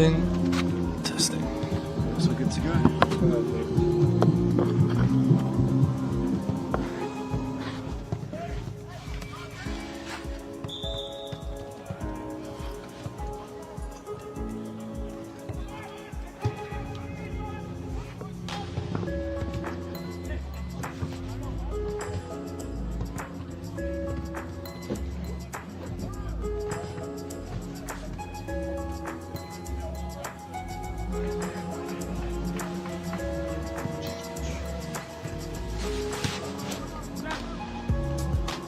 Testing. Testing. So good to go.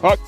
Up.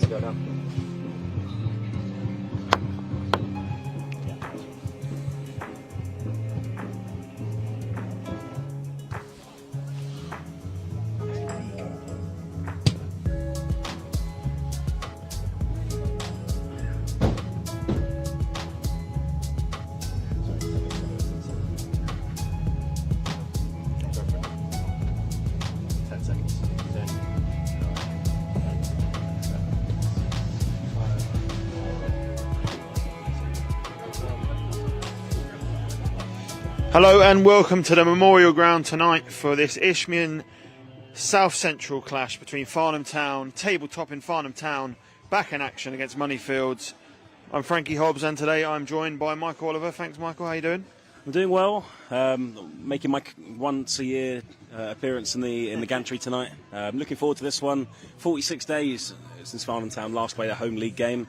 to go now. Hello and welcome to the Memorial Ground tonight for this Isthmian South Central clash between Farnham Town, tabletop in Farnham Town, back in action against Moneyfields. I'm Frankie Hobbs and today I'm joined by Michael Oliver. Thanks Michael, how you doing? I'm doing well, making my once a year appearance in the gantry tonight. I'm looking forward to this one. 46 days since Farnham Town last played a home league game.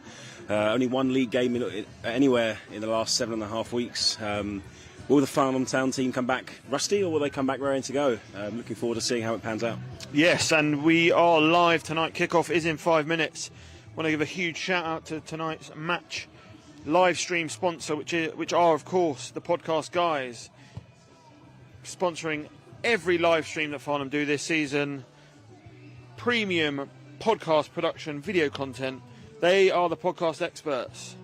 Only one league game anywhere in the last 7.5 weeks. Will the Farnham Town team come back rusty or will they come back raring to go? I'm looking forward to seeing how it pans out. Yes, and we are live tonight. Kickoff is in 5 minutes. I want to give a huge shout out to tonight's match live stream sponsor, which are of course the podcast guys, sponsoring every live stream that Farnham do this season. Premium podcast production, video content. They are the podcast experts.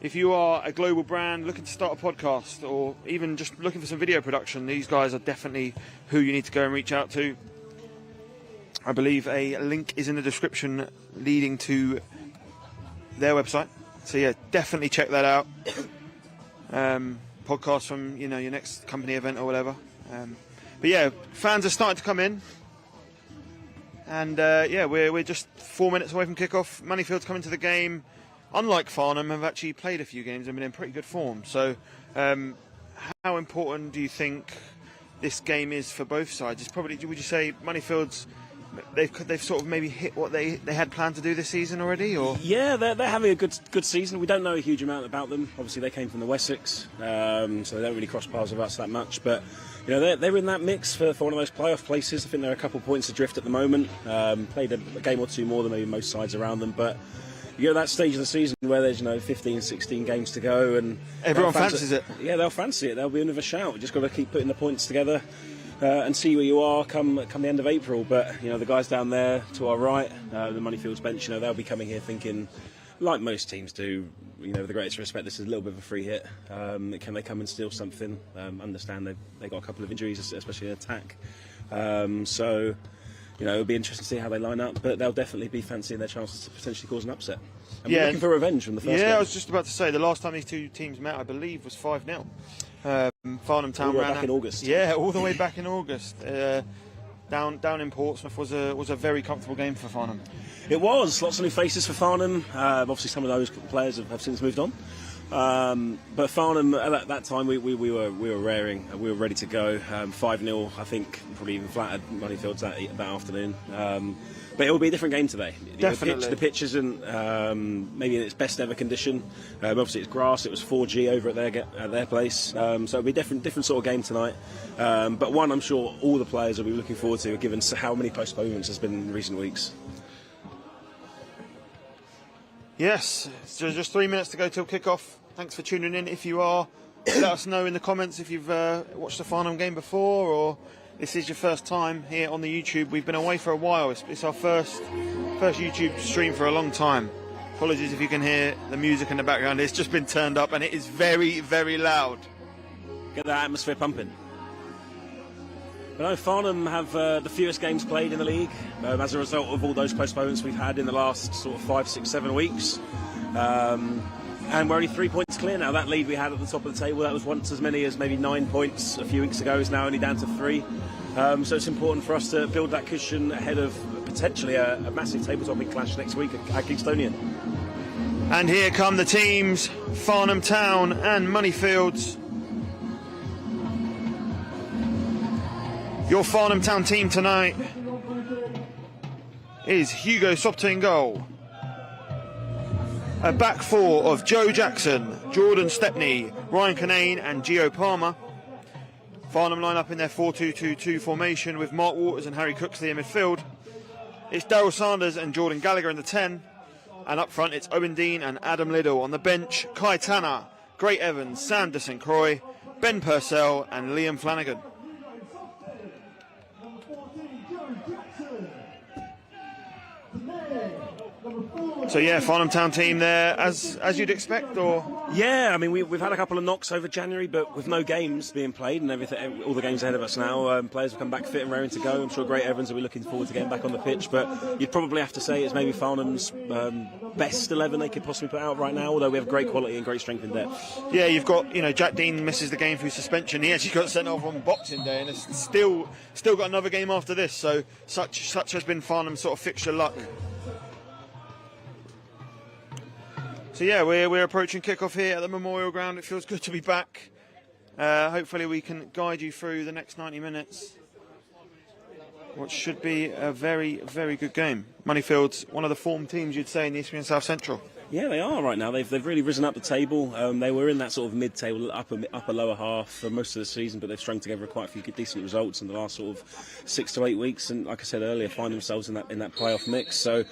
If you are a global brand looking to start a podcast or even just looking for some video production, these guys are definitely who you need to go and reach out to. I believe a link is in the description leading to their website. So yeah, definitely check that out. Podcast from your next company event or whatever. But yeah, fans are starting to come in. And we're just 4 minutes away from kickoff. Moneyfields coming to the game. Unlike Farnham, have actually played a few games and been in pretty good form. So, how important do you think this game is for both sides? It's probably, would you say, Moneyfields, they've sort of maybe hit what they had planned to do this season already, or? Yeah, they're having a good season. We don't know a huge amount about them. Obviously, they came from the Wessex, so they don't really cross paths with us that much. But they're in that mix for one of those playoff places. I think they're a couple of points adrift at the moment. Played a game or two more than maybe most sides around them, but. You get to that stage of the season where there's 15, 16 games to go, and everyone fancies it. Yeah, they'll fancy it. They'll be in with a shout. You just got to keep putting the points together and see where you are come the end of April. But the guys down there to our right, the Moneyfields bench, they'll be coming here thinking, like most teams do, with the greatest respect, this is a little bit of a free hit. Can they come and steal something? Understand they've got a couple of injuries, especially in attack. It'll be interesting to see how they line up, but they'll definitely be fancying their chances to potentially cause an upset. And we're looking for revenge from the first game. I was just about to say, the last time these two teams met, I believe, was 5-0. Farnham Town ran back in August. Yeah, all the way back in August. Down in Portsmouth was a very comfortable game for Farnham. It was. Lots of new faces for Farnham. Obviously, some of those players have since moved on. But Farnham at that time we were raring, we were ready to go. 5-0, I think, probably even flattered Moneyfields that afternoon. But it will be a different game today. Definitely. The pitch isn't maybe in its best ever condition. Obviously it's grass. It was 4G over at their place, so it'll be a different sort of game tonight. But one I'm sure all the players will be looking forward to, given how many postponements there's been in recent weeks. Yes, so just 3 minutes to go till kickoff. Thanks for tuning in. If you are, let us know in the comments if you've watched the Farnham game before or this is your first time here on the YouTube. We've been away for a while. It's our first YouTube stream for a long time. Apologies if you can hear the music in the background. It's just been turned up and it is very, very loud. Get that atmosphere pumping. But no, Farnham have the fewest games played in the league as a result of all those postponements we've had in the last sort of 5, 6, 7 weeks. And we're only 3 points clear now. That lead we had at the top of the table, that was once as many as maybe 9 points a few weeks ago, is now only down to 3. So it's important for us to build that cushion ahead of potentially a massive tabletop clash next week at Kingstonian. And here come the teams, Farnham Town and Moneyfields. Your Farnham Town team tonight is Hugo Sopta in goal. A back four of Joe Jackson, Jordan Stepney, Ryan Canane and Gio Palmer. Farnham line up in their 4-2-2-2 formation with Mark Waters and Harry Cooksley in midfield. It's Daryl Sanders and Jordan Gallagher in the 10. And up front, it's Owen Dean and Adam Liddell. On the bench, Kai Tanner, Great Evans, Sam de St. Croix, Ben Purcell and Liam Flanagan. So yeah, Farnham Town team there, as you'd expect, or? Yeah, I mean, we've had a couple of knocks over January, but with no games being played and everything, all the games ahead of us now, players have come back fit and raring to go. I'm sure Great Evans will be looking forward to getting back on the pitch, but you'd probably have to say it's maybe Farnham's best 11 they could possibly put out right now, although we have great quality and great strength in depth. Yeah, you've got, Jack Dean misses the game through suspension. He actually got sent off on Boxing Day and has still got another game after this, so such has been Farnham's sort of fixture luck. So yeah, we're approaching kickoff here at the Memorial Ground. It feels good to be back. Hopefully we can guide you through the next 90 minutes. What should be a very, very good game. Moneyfields, one of the form teams you'd say in the Isthmian South Central. Yeah, they are right now. They've really risen up the table. They were in that sort of mid-table, upper lower half for most of the season, but they've strung together quite a few decent results in the last sort of 6 to 8 weeks. And like I said earlier, find themselves in that playoff mix. So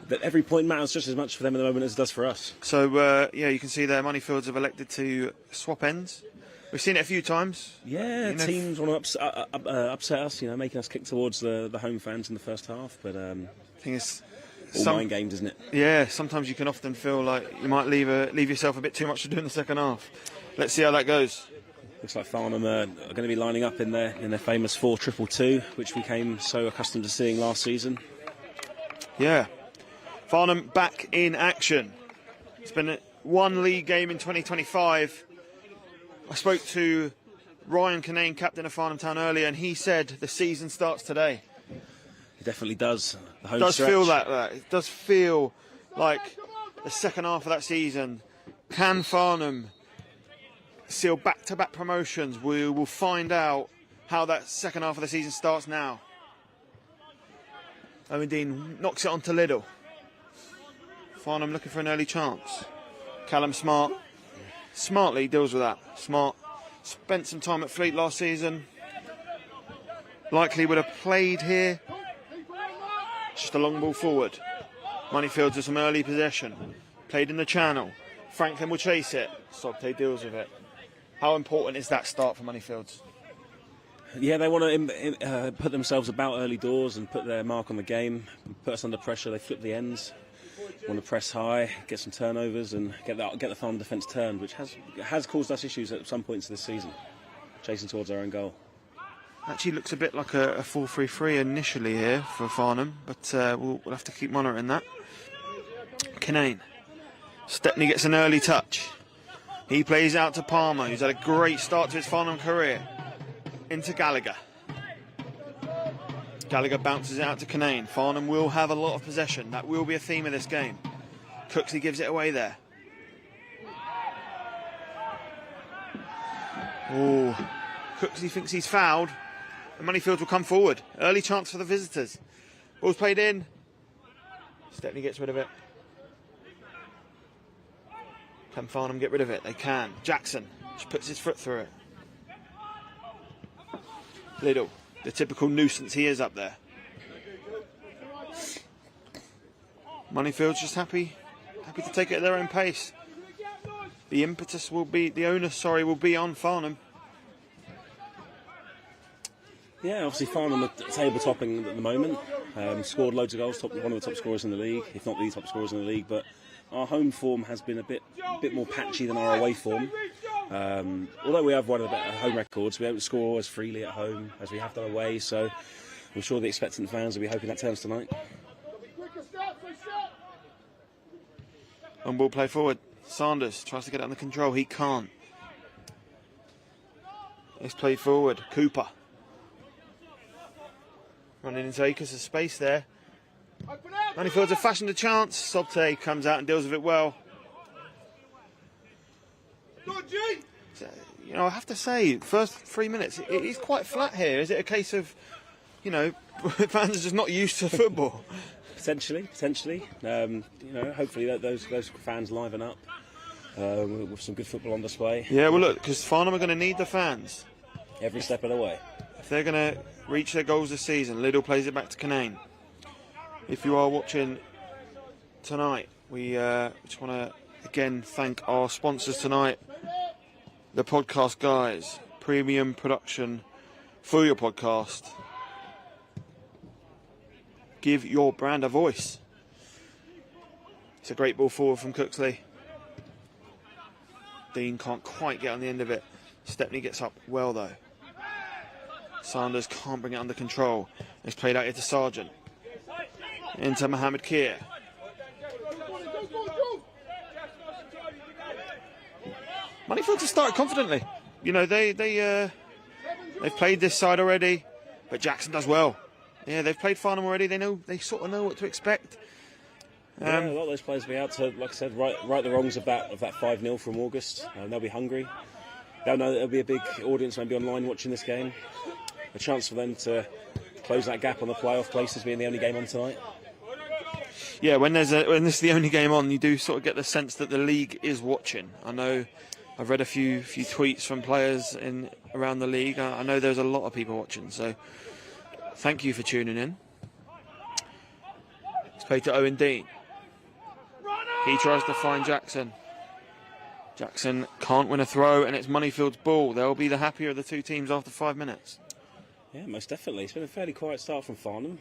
that every point matters just as much for them at the moment as it does for us. So yeah, you can see there, Moneyfields have elected to swap ends. We've seen it a few times. Yeah, teams want to upset us, making us kick towards the home fans in the first half. But thing is, mind games, isn't it? Yeah, sometimes you can often feel like you might leave yourself a bit too much to do in the second half. Let's see how that goes. Looks like Farnham are going to be lining up in their famous 4-2-2, which we came so accustomed to seeing last season. Yeah, Farnham back in action. It's been one league game in 2025. I spoke to Ryan Kinane, captain of Farnham Town, earlier, and he said the season starts today. It definitely does. The home does stretch. Feel that. It does feel like the second half of that season. Can Farnham seal back-to-back promotions? We will find out how that second half of the season starts now. Owen Dean knocks it onto Liddell. Farnham looking for an early chance. Callum Smart smartly deals with that. Smart spent some time at Fleet last season. Likely would have played here. Just a long ball forward. Moneyfields with some early possession. Played in the channel. Franklin will chase it. Sobte deals with it. How important is that start for Moneyfields? Yeah, they want to put themselves about early doors and put their mark on the game. Put us under pressure. They flip the ends. Want to press high, get some turnovers, and get the Farnham defence turned, which has caused us issues at some points this season, chasing towards our own goal. Actually looks a bit like a 4-3-3 initially here for Farnham, but we'll have to keep monitoring that. Kinane. Stepney gets an early touch. He plays out to Palmer, who's had a great start to his Farnham career. Into Gallagher. Gallagher bounces it out to Kinane. Farnham will have a lot of possession. That will be a theme of this game. Cooksley gives it away there. Oh, Cooksley thinks he's fouled. And Moneyfields will come forward. Early chance for the visitors. Ball's played in. Stepney gets rid of it. Can Farnham get rid of it? They can. Jackson just puts his foot through it. Liddell, the typical nuisance he is up there. Moneyfields just happy to take it at their own pace. The onus will be on Farnham. Yeah, obviously Farnham are table topping at the moment. Scored loads of goals, one of the top scorers in the league, if not the top scorers in the league. But our home form has been a bit more patchy than our away form. Although we have one of the better home records, we don't score as freely at home as we have done away. So I'm sure the expectant fans will be hoping that turns tonight. On ball play forward. Sanders tries to get it under control. He can't. Let's play forward. Cooper. Running into acres of space there. Moneyfields have fashioned a chance. Sobte comes out and deals with it well. I have to say, first 3 minutes, it is quite flat here. Is it a case of, fans are just not used to football? Potentially. Hopefully those fans liven up with some good football on display. Yeah, well, look, because Farnham are going to need the fans every step of the way. If they're going to reach their goals this season. Liddell plays it back to Kinane. if you are watching tonight, we just want to again thank our sponsors tonight, the Podcast Guys, premium production for your podcast. Give your brand a voice. It's a great ball forward from Cooksley. Dean can't quite get on the end of it. Stepney gets up well though. Sanders can't bring it under control. It's played out here to Sargent. Into Mohammed Keir. Moneyfields have started confidently. You know, they've played this side already, but Jackson does well. Yeah, they've played Farnham already. They sort of know what to expect. Yeah, a lot of those players will be out to, like I said, right the wrongs of that 5-0 from August. They'll be hungry. They'll know that there'll be a big audience maybe online watching this game. A chance for them to close that gap on the playoff places, being the only game on tonight. Yeah, when this is the only game on, you do sort of get the sense that the league is watching. I know I've read a few tweets from players around the league. I know there's a lot of people watching, so thank you for tuning in. It's played to Owen Dean. He tries to find Jackson. Jackson can't win a throw, and it's Moneyfield's ball. They'll be the happier of the two teams after 5 minutes. Yeah, most definitely. It's been a fairly quiet start from Farnham.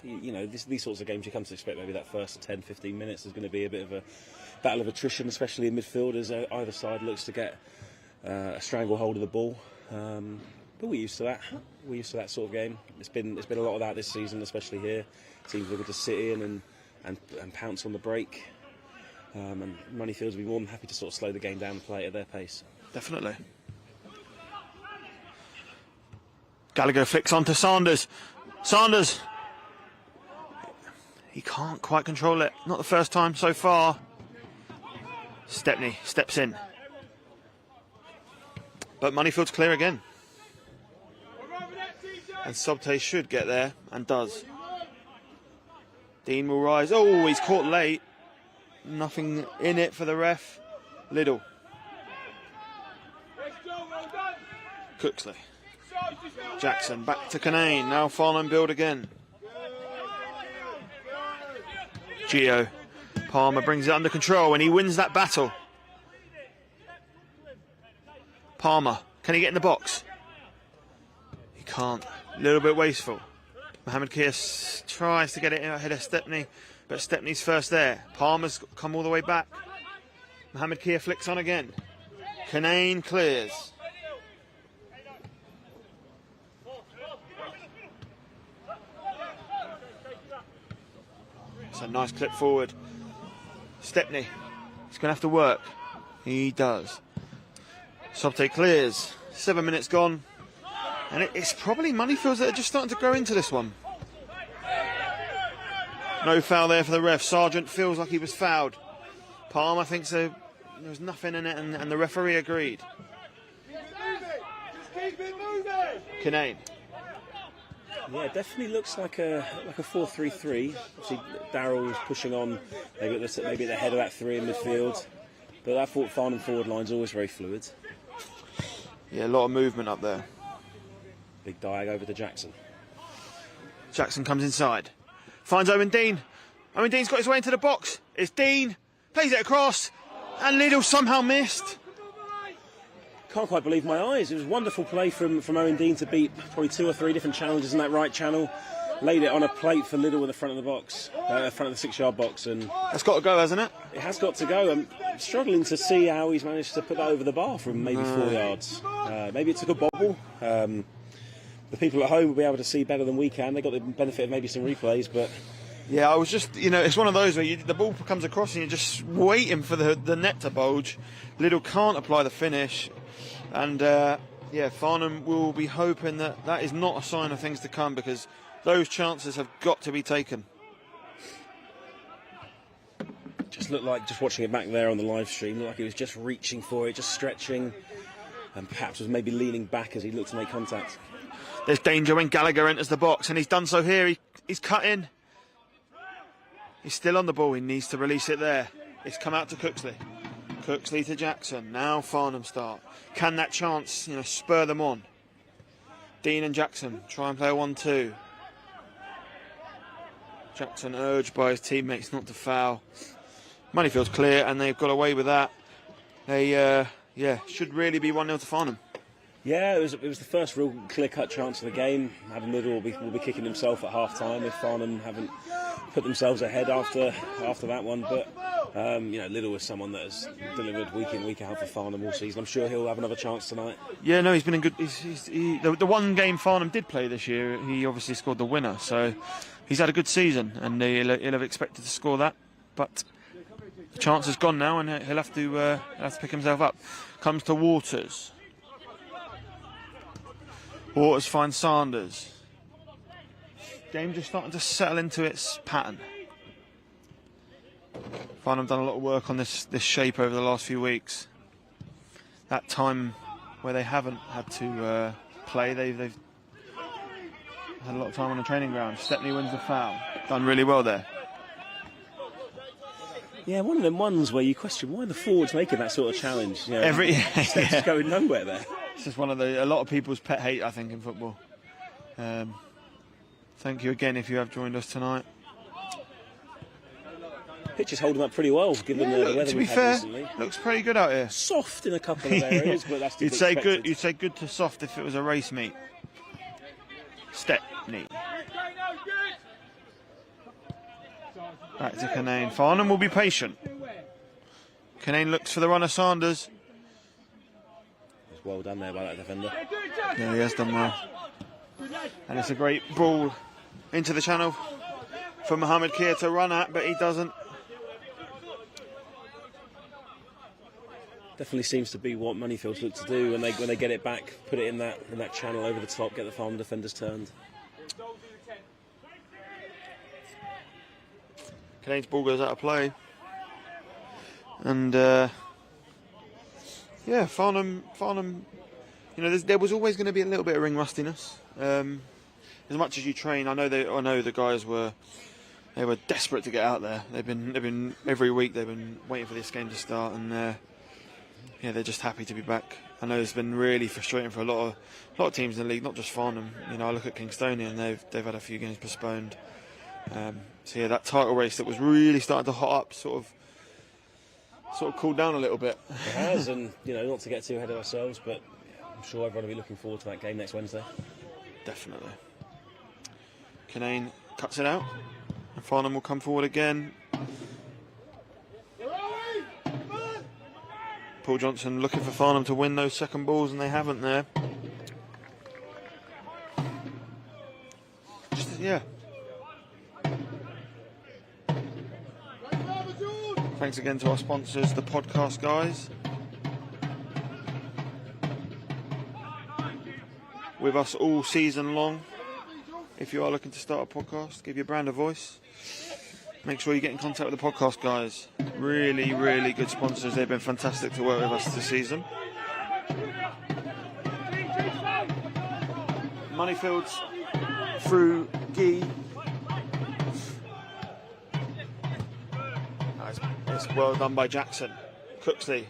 You know, these sorts of games you come to expect maybe that first 10-15 minutes is going to be a bit of a battle of attrition, especially in midfield, as either side looks to get a stranglehold of the ball. But we're used to that. We're used to that sort of game. It's been a lot of that this season, especially here. Teams able to sit in and pounce on the break. And Moneyfields will be more than happy to sort of slow the game down and play at their pace. Definitely. Gallagher flicks on to Sanders. Sanders. He can't quite control it. Not the first time so far. Stepney steps in. But Moneyfield's clear again. And Sobte should get there, and does. Dean will rise. Oh, he's caught late. Nothing in it for the ref. Liddell. Cooksley. Jackson back to Canane. Now Farnham build again. Gio. Palmer brings it under control and he wins that battle. Palmer. Can he get in the box? He can't. A little bit wasteful. Mohammed Keir tries to get it ahead of Stepney, but Stepney's first there. Palmer's come all the way back. Mohammed Keir flicks on again. Canane clears. It's a nice clip forward. Stepney. He's going to have to work. He does. Sobte clears. 7 minutes gone. And it's probably Moneyfields that are just starting to grow into this one. No foul there for the ref. Sargent feels like he was fouled. Palmer thinks there was nothing in it, and the referee agreed. Canane. Yeah, it definitely looks like a 4-3-3. Obviously, Darrell is pushing on, maybe at the head of that three in midfield. But that Farnham forward line's always very fluid. Yeah, a lot of movement up there. Big diag over to Jackson. Jackson comes inside. Finds Owen Dean. Owen Dean's got his way into the box. It's Dean. Plays it across. And Liddell somehow missed. Can't quite believe my eyes. It was a wonderful play from Owen Dean to beat probably 2 or 3 different challenges in that right channel. Laid it on a plate for Liddell in the front of the box, front of the 6-yard box. And that's got to go, hasn't it? It has got to go. I'm struggling to see how he's managed to put that over the bar from maybe 4 yards. Maybe it took a bobble. The people at home will be able to see better than we can. They got the benefit of maybe some replays, but yeah, I was just, it's one of those where the ball comes across and you're just waiting for the net to bulge. Liddell can't apply the finish, and Farnham will be hoping that is not a sign of things to come, because those chances have got to be taken. Just looked like, just watching it back there on the live stream, looked like he was just reaching for it, just stretching, and perhaps was maybe leaning back as he looked to make contact. There's danger when Gallagher enters the box, and he's done so here. He's cut in. He's still on the ball. He needs to release it there. It's come out to Cooksley. Cooksley to Jackson. Now Farnham start. Can that chance, spur them on? Dean and Jackson try and play a 1-2. Jackson urged by his teammates not to foul. Moneyfields clear, and they've got away with that. They, should really be 1-0 to Farnham. Yeah, it was the first real clear-cut chance of the game. Adam Little will be kicking himself at half-time if Farnham haven't put themselves ahead after that one. But Little is someone that has delivered week in, week out for Farnham all season. I'm sure he'll have another chance tonight. Yeah, no, he's been in good. The one game Farnham did play this year, he obviously scored the winner. So he's had a good season, and he'll have expected to score that. But the chance has gone now, and he'll have to pick himself up. Comes to Waters. Waters finds Sanders. Game just starting to settle into its pattern. Farnham done a lot of work on this shape over the last few weeks. That time where they haven't had to play, they've had a lot of time on the training ground. Stepney wins the foul. Done really well there. Yeah, one of them ones where you question why the forward's making that sort of challenge. Steps going nowhere there. It's just one of a lot of people's pet hate, I think, in football. Thank you again if you have joined us tonight. Pitch is holding up pretty well, given the weather we've had recently. Looks pretty good out here. Soft in a couple of areas, but that's you'd say good. You'd say good to soft if it was a race meet. Stepney. Back to Canane. Farnham will be patient. Canane looks for the runner, Sanders. It's well done there by that defender. Yeah, he has done well. And it's a great ball into the channel for Mohamed Kia to run at, but he doesn't. Definitely seems to be what Moneyfields look to do when they get it back, put it in that channel over the top, get the Farnham defenders turned. Canane's ball goes out of play. And Farnham, there was always going to be a little bit of ring rustiness. As much as you train, I know the guys were desperate to get out there. They've been every week they've been waiting for this game to start, and they're just happy to be back. I know it's been really frustrating for a lot of teams in the league, not just Farnham. I look at Kingstonian, and they've had a few games postponed. That title race that was really starting to hot up sort of cooled down a little bit. It has, and not to get too ahead of ourselves, but I'm sure everyone will be looking forward to that game next Wednesday. Definitely. Canane cuts it out, and Farnham will come forward again. Paul Johnson looking for Farnham to win those second balls, and they haven't there. Thanks again to our sponsors, the podcast guys. With us all season long. If you are looking to start a podcast, give your brand a voice. Make sure you get in contact with the podcast guys. Really, really good sponsors. They've been fantastic to work with us this season. Moneyfields through Gee. It's well done by Jackson. Cooksley,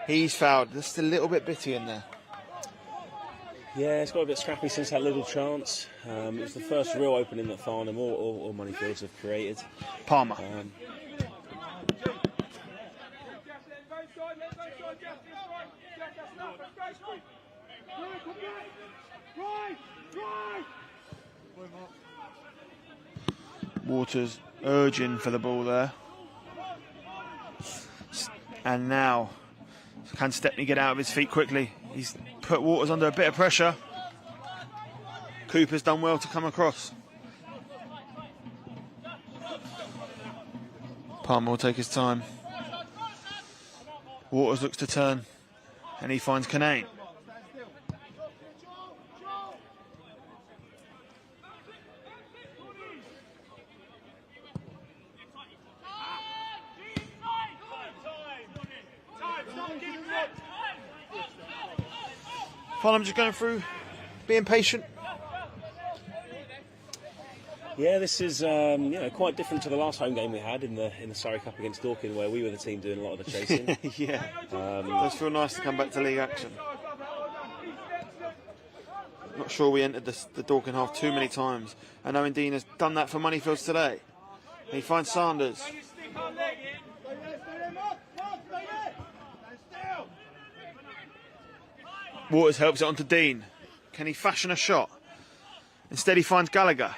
he's fouled. Just a little bit bitty in there. Yeah, it's got a bit scrappy since that little chance. It was the first real opening that Farnham or Moneyfields have created. Palmer. Waters urging for the ball there. And now, can Stepney get out of his feet quickly? He's put Waters under a bit of pressure. Cooper's done well to come across. Palmer will take his time. Waters looks to turn, and he finds Canane. Farnham just going through, being patient. Yeah, this is quite different to the last home game we had in the Surrey Cup against Dorking, where we were the team doing a lot of the chasing. Yeah, does feel nice to come back to league action. Not sure we entered the Dorking half too many times. I know Dean has done that for Moneyfields today. He finds Sanders. Waters helps it onto Dean. Can he fashion a shot? Instead he finds Gallagher.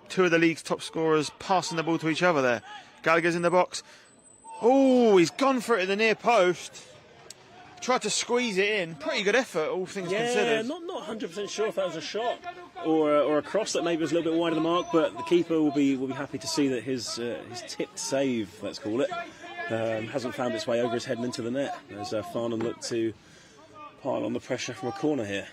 Two of the league's top scorers passing the ball to each other there. Gallagher's in the box. Oh, he's gone for it at the near post. Tried to squeeze it in. Pretty good effort, all things considered. Yeah, not 100% sure if that was a shot or a cross that maybe was a little bit wide of the mark, but the keeper will be happy to see that his tipped save, let's call it, hasn't found its way over his head and into the net as Farnham look to pile on the pressure from a corner here.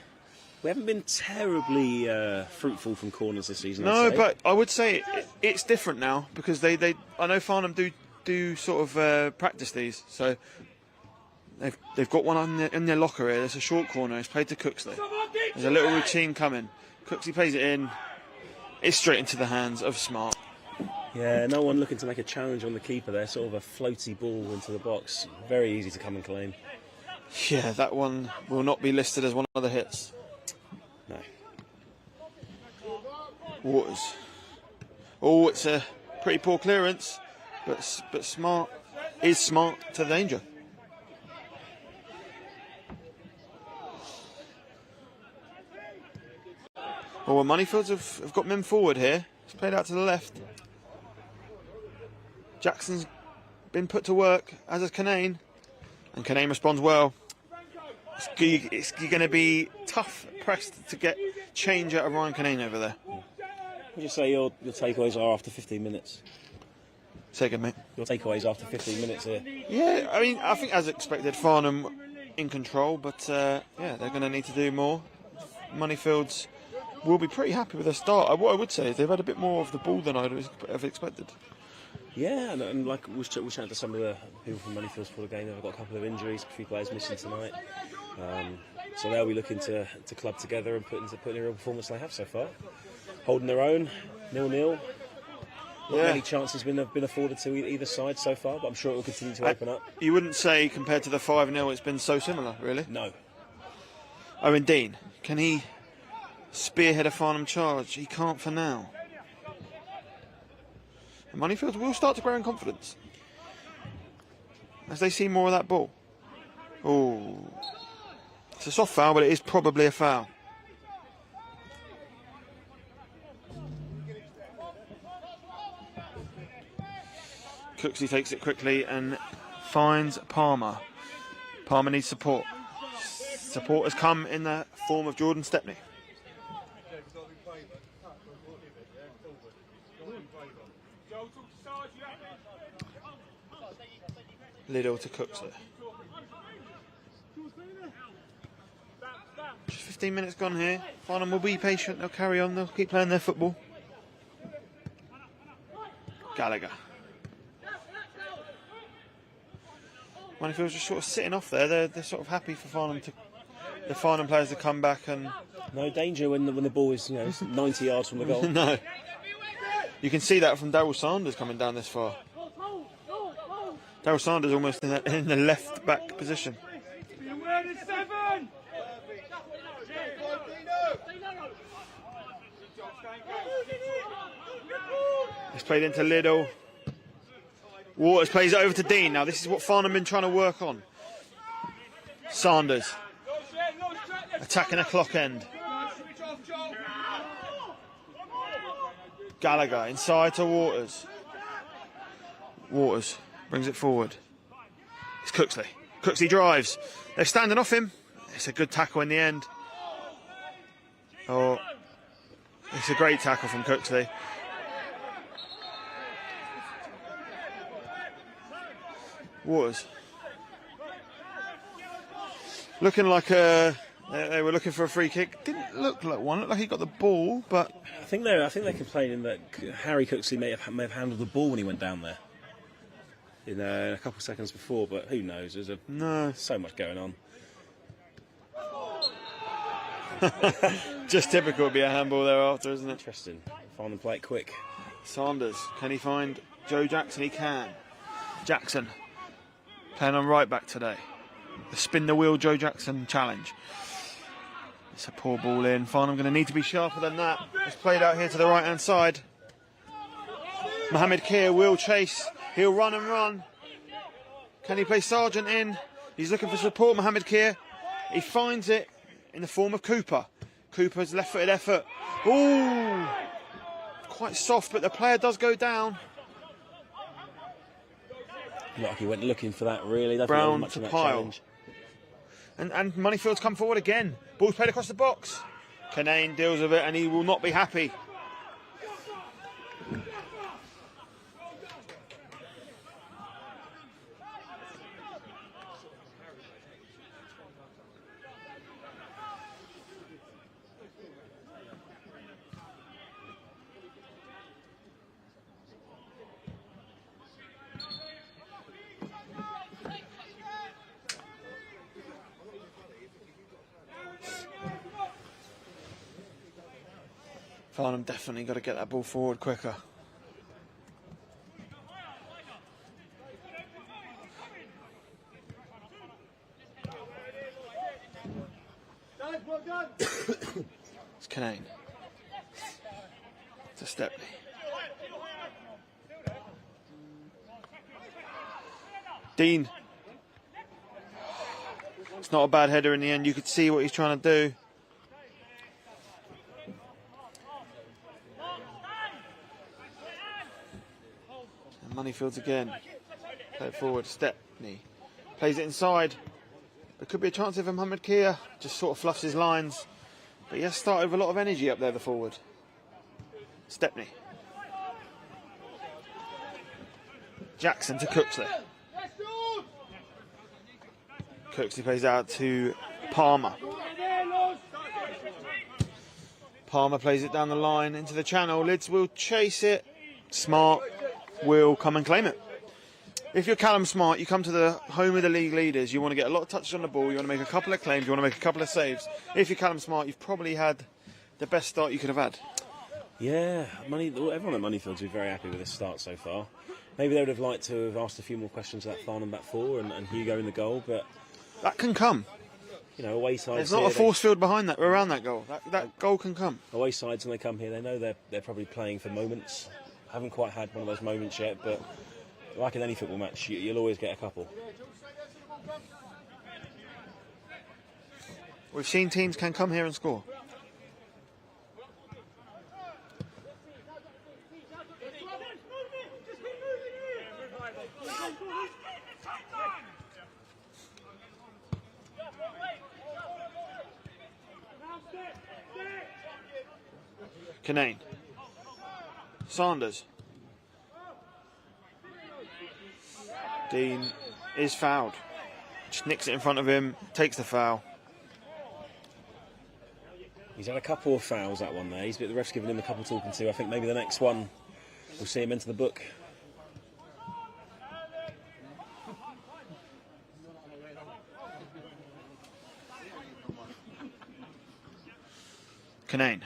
We haven't been terribly fruitful from corners this season. No, but I would say it's different now because I know Farnham do sort of practice these, so they've got one in their locker here. There's a short corner. It's played to Cooksley. There's a little routine coming. Cooksley plays it in. It's straight into the hands of Smart. Yeah, no one looking to make a challenge on the keeper there. Sort of a floaty ball into the box. Very easy to come and claim. Yeah, that one will not be listed as one of the hits. No. Waters. Oh, it's a pretty poor clearance, but Smart is smart to the danger. Oh, well, Moneyfields have got men forward here. It's played out to the left. Jackson's been put to work, as has Canane, and Canane responds well. It's going to be tough pressed to get change out of Ryan Canane over there. What would you say your takeaways are after 15 minutes? Say again, mate. Your takeaways after 15 minutes here? Yeah, I mean, I think as expected, Farnham in control, but yeah, they're going to need to do more. Moneyfields will be pretty happy with their start. What I would say is they've had a bit more of the ball than I'd have expected. Yeah, and like we chatted to some of the people from Moneyfields for the game. They've got a couple of injuries, a few players missing tonight. So they'll be looking to club together and put in a real performance they have so far. Holding their own, 0-0. Not many chances been afforded to either side so far, but I'm sure it will continue to open up. You wouldn't say compared to the 5-0 it's been so similar, really? No. Owen Dean, can he spearhead a Farnham charge? He can't for now. And Moneyfields will start to grow in confidence as they see more of that ball. Oh, it's a soft foul, but it is probably a foul. Cooksley takes it quickly and finds Palmer. Palmer needs support. Support has come in the form of Jordan Stepney. Liddell to Cooksley. Just 15 minutes gone here. Farnham will be patient. They'll carry on. They'll keep playing their football. Gallagher. Moneyfields just sort of sitting off there. They're sort of happy for the Farnham players to come back and no danger when the ball is 90 yards from the goal. No. You can see that from Daryl Sanders coming down this far. Daryl Sanders almost in the left back position. It's played into Liddell. Waters plays it over to Dean. Now this is what Farnham have been trying to work on. Sanders attacking a clock end. Gallagher inside to Waters. Waters brings it forward. It's Cooksley. Cooksley drives. They're standing off him. It's a good tackle in the end. Oh, it's a great tackle from Cooksley. Waters. Looking like they were looking for a free kick. Didn't look like one. Looked like he got the ball, but I think they're complaining that Harry Cooksley may have handled the ball when he went down there in a couple of seconds before. But who knows? There's so much going on. Just typical to be a handball thereafter, isn't it? Interesting. Find them play it quick. Sanders, can he find Joe Jackson? He can. Jackson playing on right back today. The spin the wheel Joe Jackson challenge. It's a poor ball in. Farnham going to need to be sharper than that. It's played out here to the right hand side. Mohamed Kia will chase. He'll run and run. Can he play Sargent in? He's looking for support, Mohamed Kia. He finds it in the form of Cooper. Cooper's left-footed effort. Ooh! Quite soft, but the player does go down. Like he went looking for that, really. Brown to pile. And Moneyfields come forward again. Ball's played across the box. Canane deals with it, and he will not be happy. Farnham definitely got to get that ball forward quicker. It's Canane. To Stepney. Dean. It's not a bad header in the end. You could see what he's trying to do. And Moneyfields again. Play it forward. Stepney. Plays it inside. There could be a chance if Mohamed Kia just sort of fluffs his lines. But he has started with a lot of energy up there, the forward. Stepney. Jackson to Cooksley. Cooksley plays out to Palmer. Palmer plays it down the line into the channel. Lids will chase it. Smart will come and claim it. If you're Callum Smart, you come to the home of the league leaders. You want to get a lot of touches on the ball. You want to make a couple of claims. You want to make a couple of saves. If you're Callum Smart, you've probably had the best start you could have had. Yeah, everyone at Moneyfields will be very happy with this start so far. Maybe they would have liked to have asked a few more questions of that Farnham back four and Hugo in the goal, but that can come. You know, away sides. There's not a force field behind that, around that goal. That goal can come. Away sides, when they come here, they know they're probably playing for moments. Haven't quite had one of those moments yet, but like in any football match, you'll always get a couple. We've seen teams can come here and score. Canane. Sanders. Dean is fouled. Just nicks it in front of him, takes the foul. He's had a couple of fouls, that one there. The ref's given him a couple talking to. I think maybe the next one we'll see him into the book. Canane.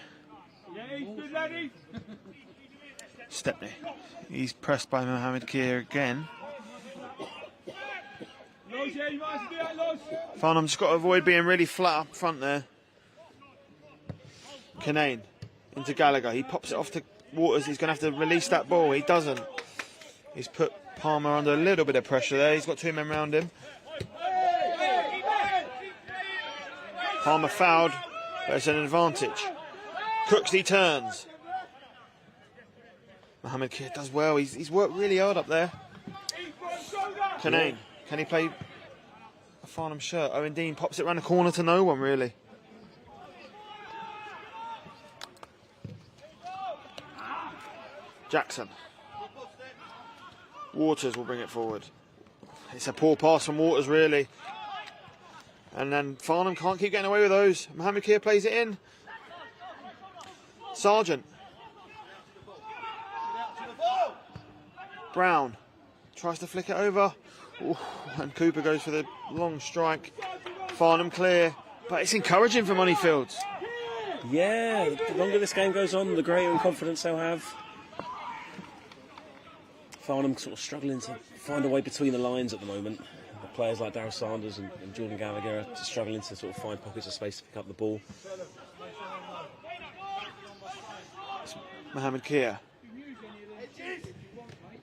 Stepney. He's pressed by Mohamed Kia again. Farnham's just got to avoid being really flat up front there. Canane into Gallagher. He pops it off to Waters. He's going to have to release that ball. He doesn't. He's put Palmer under a little bit of pressure there. He's got two men around him. Palmer fouled, but it's an advantage. Cooksley turns. Mohamed Kia does well. He's worked really hard up there. Canane. Can he play a Farnham shirt? Owen Dean pops it round the corner to no one, really. Jackson. Waters will bring it forward. It's a poor pass from Waters, really. And then Farnham can't keep getting away with those. Mohamed Kia plays it in. Sargent. Brown tries to flick it over. Ooh, and Cooper goes for the long strike. Farnham clear. But it's encouraging for Moneyfields. Yeah, the longer this game goes on, the greater confidence they'll have. Farnham sort of struggling to find a way between the lines at the moment. The players like Darryl Sanders and Jordan Gallagher are struggling to sort of find pockets of space to pick up the ball. Mohamed Kia.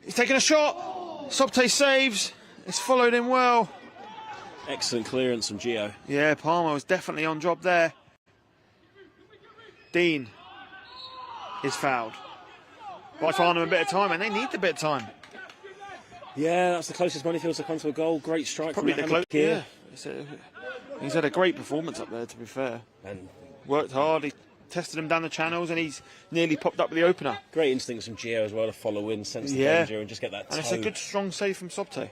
He's taking a shot. Sobte saves. It's followed in well. Excellent clearance from Gio. Yeah, Palmer was definitely on job there. Dean is fouled. By Farnham a bit of time, and they need the bit of time. Yeah, that's the closest Moneyfields have come to a goal. Great strike Probably from the Hamid close. here. Yeah. He's had a great performance up there, to be fair. And Worked hard. He tested him down the channels, and he's nearly popped up with the opener. great instincts from Gio as well to follow in, sense the Yeah. danger, and just get that toe. And it's a good, strong save from Sobte.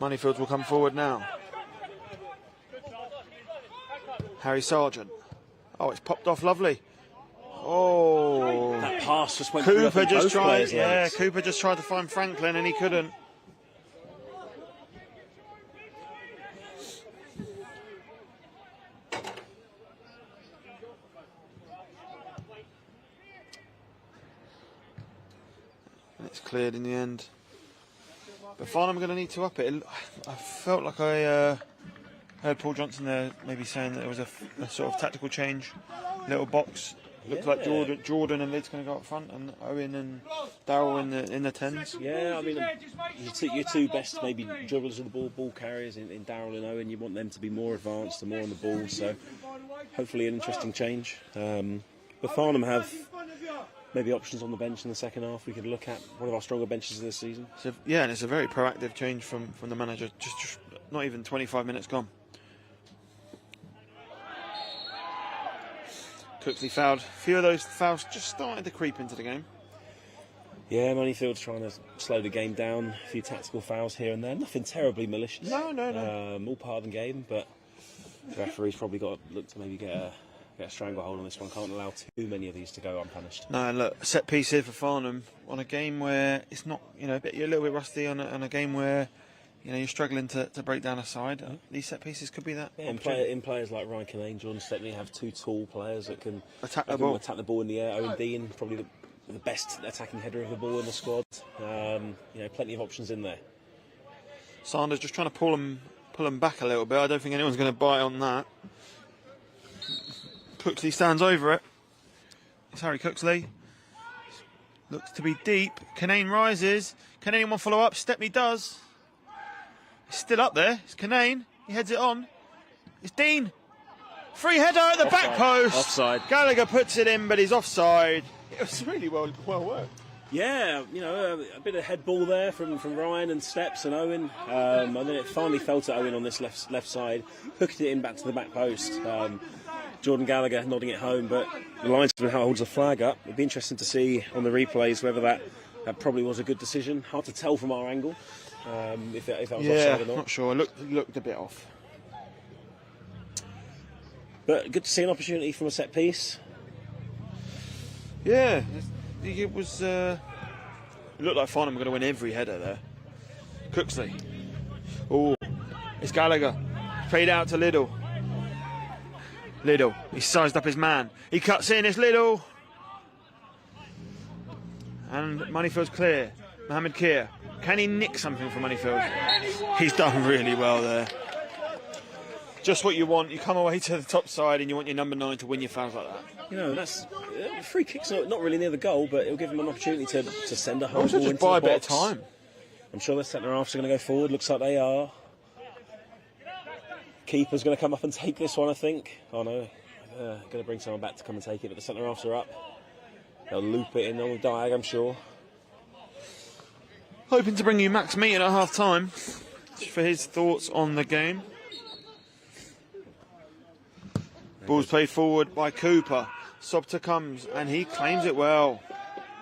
Moneyfields will come forward now. Harry Sargent. Oh, it's popped off lovely. Oh, That pass just went through, I Cooper think, just both tried. players' Yeah, legs. Cooper just tried to find Franklin and he couldn't. And it's cleared in the end. But Farnham are going to need to up it. I felt like I heard Paul Johnson there maybe saying that there was a sort of tactical change, little box. Looks like Jordan and Lid's going to go up front, and Owen and Darryl in the tens. Yeah, I mean, your two best maybe dribblers of the ball carriers in Darryl and Owen. You want them to be more advanced and more on the ball. So hopefully an interesting change. But Farnham have maybe options on the bench in the second half. We could look at one of our stronger benches of this season. So, yeah, and it's a very proactive change from the manager. Just not even 25 minutes gone. Cooksley fouled. A few of those fouls just started to creep into the game. Yeah, Moneyfields trying to slow the game down. A few tactical fouls here and there. Nothing terribly malicious. No. All part of the game, but the referee's probably got to look to maybe get a stranglehold on this one. Can't allow too many of these to go unpunished. No, and look, set piece here for Farnham on a game where it's not, you're a little bit rusty on a game where, you're struggling to break down a side. These set pieces could be that. Yeah, in players like Ryan Kinane, Jordan Stepney have two tall players that can Attack the ball. Attack the ball in the air. Owen Dean, probably the best attacking header of the ball in the squad. Plenty of options in there. Sanders just trying to pull them back a little bit. I don't think anyone's going to bite on that. Cooksley stands over it. It's Harry Cooksley. Looks to be deep. Kinane rises. Can anyone follow up? Stepney does. He's still up there. It's Kinane. He heads it on. It's Dean. Free header at the back post. Offside. Gallagher puts it in, but he's offside. It was really well worked. Yeah, a bit of head ball there from Ryan and Steps and Owen, and then it finally fell to Owen on this left side, hooked it in back to the back post. Jordan Gallagher nodding it home, but the linesman holds the flag up. It'd be interesting to see on the replays whether that probably was a good decision. Hard to tell from our angle if that was offside or not. Not sure. It looked a bit off. But good to see an opportunity from a set piece. Yeah, it was. It looked like Farnham were going to win every header there. Cooksley. Oh, it's Gallagher. Played out to Liddell. He sized up his man. He cuts in. It's Liddell. And Moneyfields clear. Mohamed Keir. Can he nick something from Moneyfields? He's done really well there. Just what you want. You come away to the top side and you want your number 9 to win your fouls like that. That's free kicks not really near the goal, but it'll give them an opportunity to send a home Also ball just into buy the a box. bit of time. I'm sure the centre halves are going to go forward. Looks like they are. Keeper's going to come up and take this one, I think. Oh no, going to bring someone back to come and take it, but the centre halves are up. They'll loop it in on the diag, I'm sure. Hoping to bring you Max Meaton at half time for his thoughts on the game. Ball's played forward by Cooper. Sobta comes and he claims it well.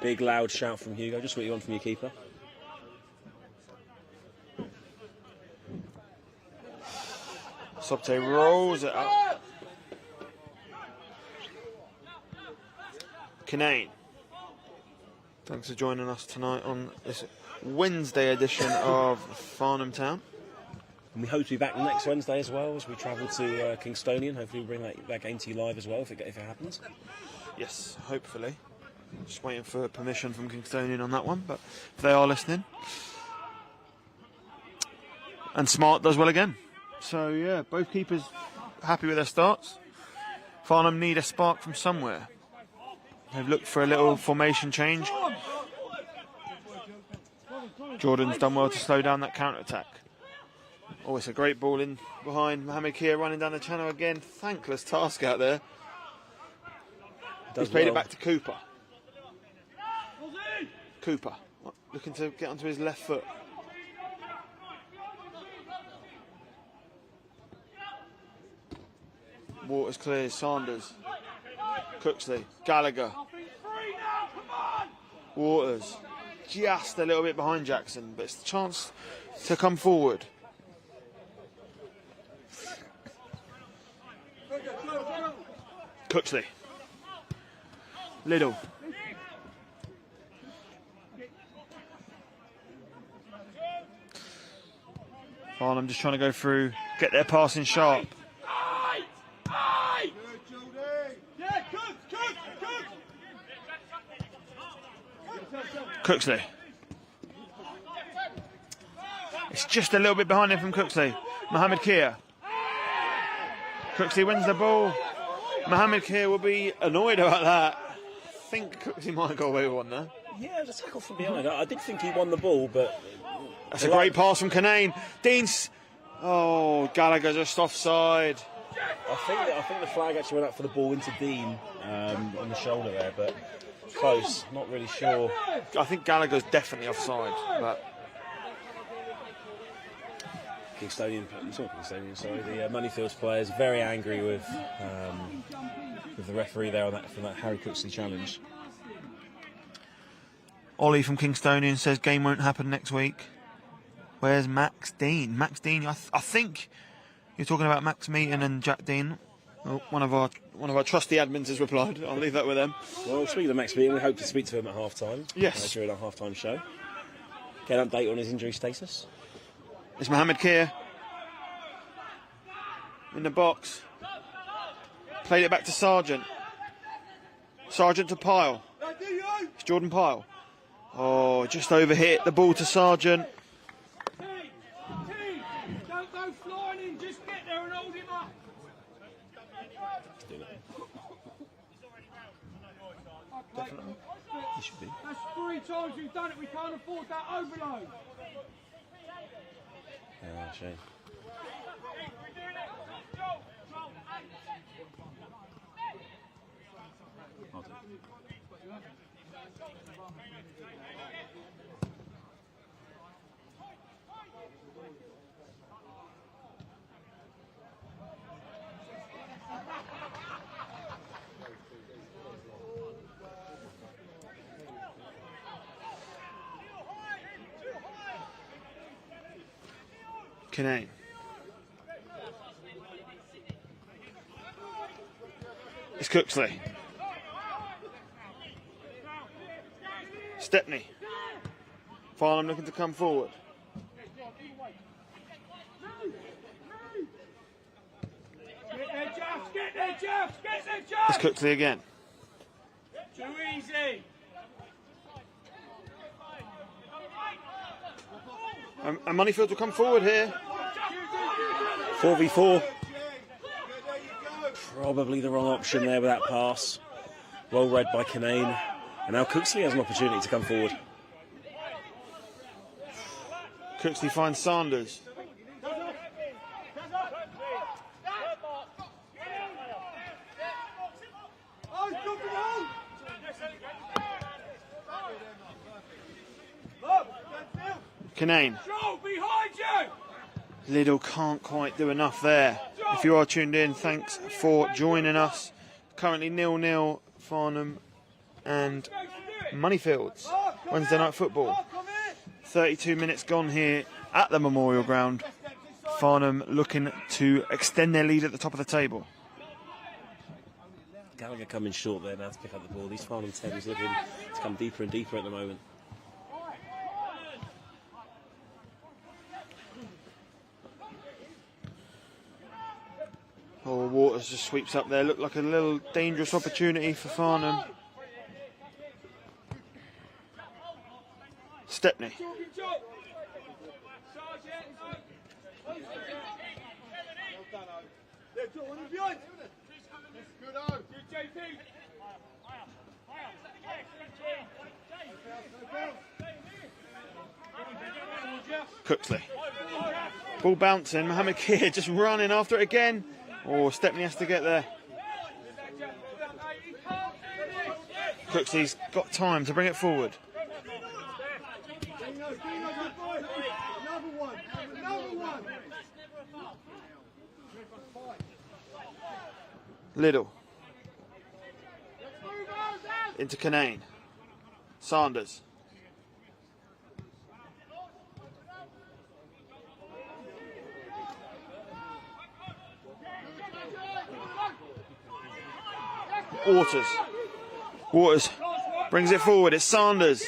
Big loud shout from Hugo, just what you want from your keeper. Sobte rolls it up. Kinane. Thanks for joining us tonight on this Wednesday edition of Farnham Town. And we hope to be back next Wednesday as well as we travel to Kingstonian. Hopefully we'll bring that game to you live as well if it happens. Yes, hopefully. Just waiting for permission from Kingstonian on that one, but if they are listening. And Smart does well again. So, yeah, both keepers happy with their starts. Farnham need a spark from somewhere. They've looked for a little formation change. Jordan's done well to slow down that counter-attack. Oh, it's a great ball in behind. Mohamed Kia running down the channel again. Thankless task out there. He's played it back to Cooper. Cooper looking to get onto his left foot. Waters clears, Sanders, Cooksley, Gallagher, Waters, just a little bit behind Jackson, but it's the chance to come forward. Cooksley, Liddell, Farnham just trying to go through, get their passing sharp. Cooksley. It's just a little bit behind him from Cooksley. Mohamed Kia. Cooksley wins the ball. Mohamed Kia will be annoyed about that. I think Cooksley might have got away with one there. Yeah, it was a tackle from behind. I did think he won the ball, but... That's a great pass from Canane. Dean's... Oh, Gallagher just offside. I think the flag actually went up for the ball into Dean on the shoulder there, but close. Not really sure. I think Gallagher's definitely offside, but... The Moneyfields players very angry with the referee there on that from that Harry Cooksley challenge. Ollie from Kingstonian says game won't happen next week. Where's Max Dean? Max Dean, I think you're talking about Max Meaton and Jack Dean. Oh, one of our trusty admins has replied. I'll leave that with them. Well, speaking of Max Meaton, we hope to speak to him at half time. Yes. During our half time show. Get an update on his injury status. It's Mohamed Kia in the box. Played it back to Sargent. Sargent to Pyle. It's Jordan Pyle. Oh, just overhit the ball to Sargent. Don't go flying in, just get there and hold him up. Definitely. He should be. That's 3 times we've done it, we can't afford that overload. Yeah, shame. Canane. It's Cooksley. Stepney. Farnham looking to come forward. Get there, Jeff! It's Cooksley again. Too easy! And Moneyfields will come forward here. 4v4. Probably the wrong option there with that pass. Well read by Canane. And now Cooksley has an opportunity to come forward. Cooksley finds Sanders. Canane. Liddell can't quite do enough there. If you are tuned in, thanks for joining us. Currently 0-0 Farnham and Moneyfields. Wednesday night football. 32 minutes gone here at the Memorial Ground. Farnham looking to extend their lead at the top of the table. Gallagher coming short there now to pick up the ball. These Farnham 10s looking to come deeper and deeper at the moment. Oh, Waters just sweeps up there. Looked like a little dangerous opportunity for Farnham. Stepney. Cooksley. Ball bouncing. Mohamed Keir just running after it again. Oh, Stepney has to get there. Cooksley's got time to bring it forward. Liddell. Into Canane. Sanders. Waters brings it forward. It's Sanders.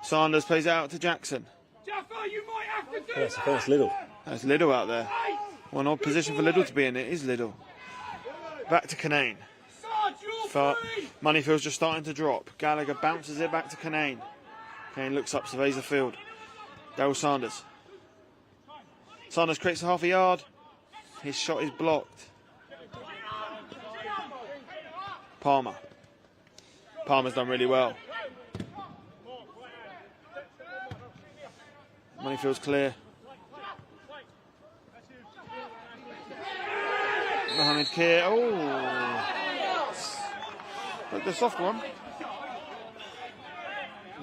Sanders plays it out to Jackson. Yes, I think it's Liddell. That's Liddell out there. One odd position for Liddell to be in. It is Liddell. Back to Canane. Moneyfields just starting to drop. Gallagher bounces it back to Canane. Canane looks up, surveys the field. Daryl Sanders. Sanders creates a half a yard. His shot is blocked. Palmer. Palmer's done really well. Moneyfield's clear. Mohamed Keir. Oh, the soft one.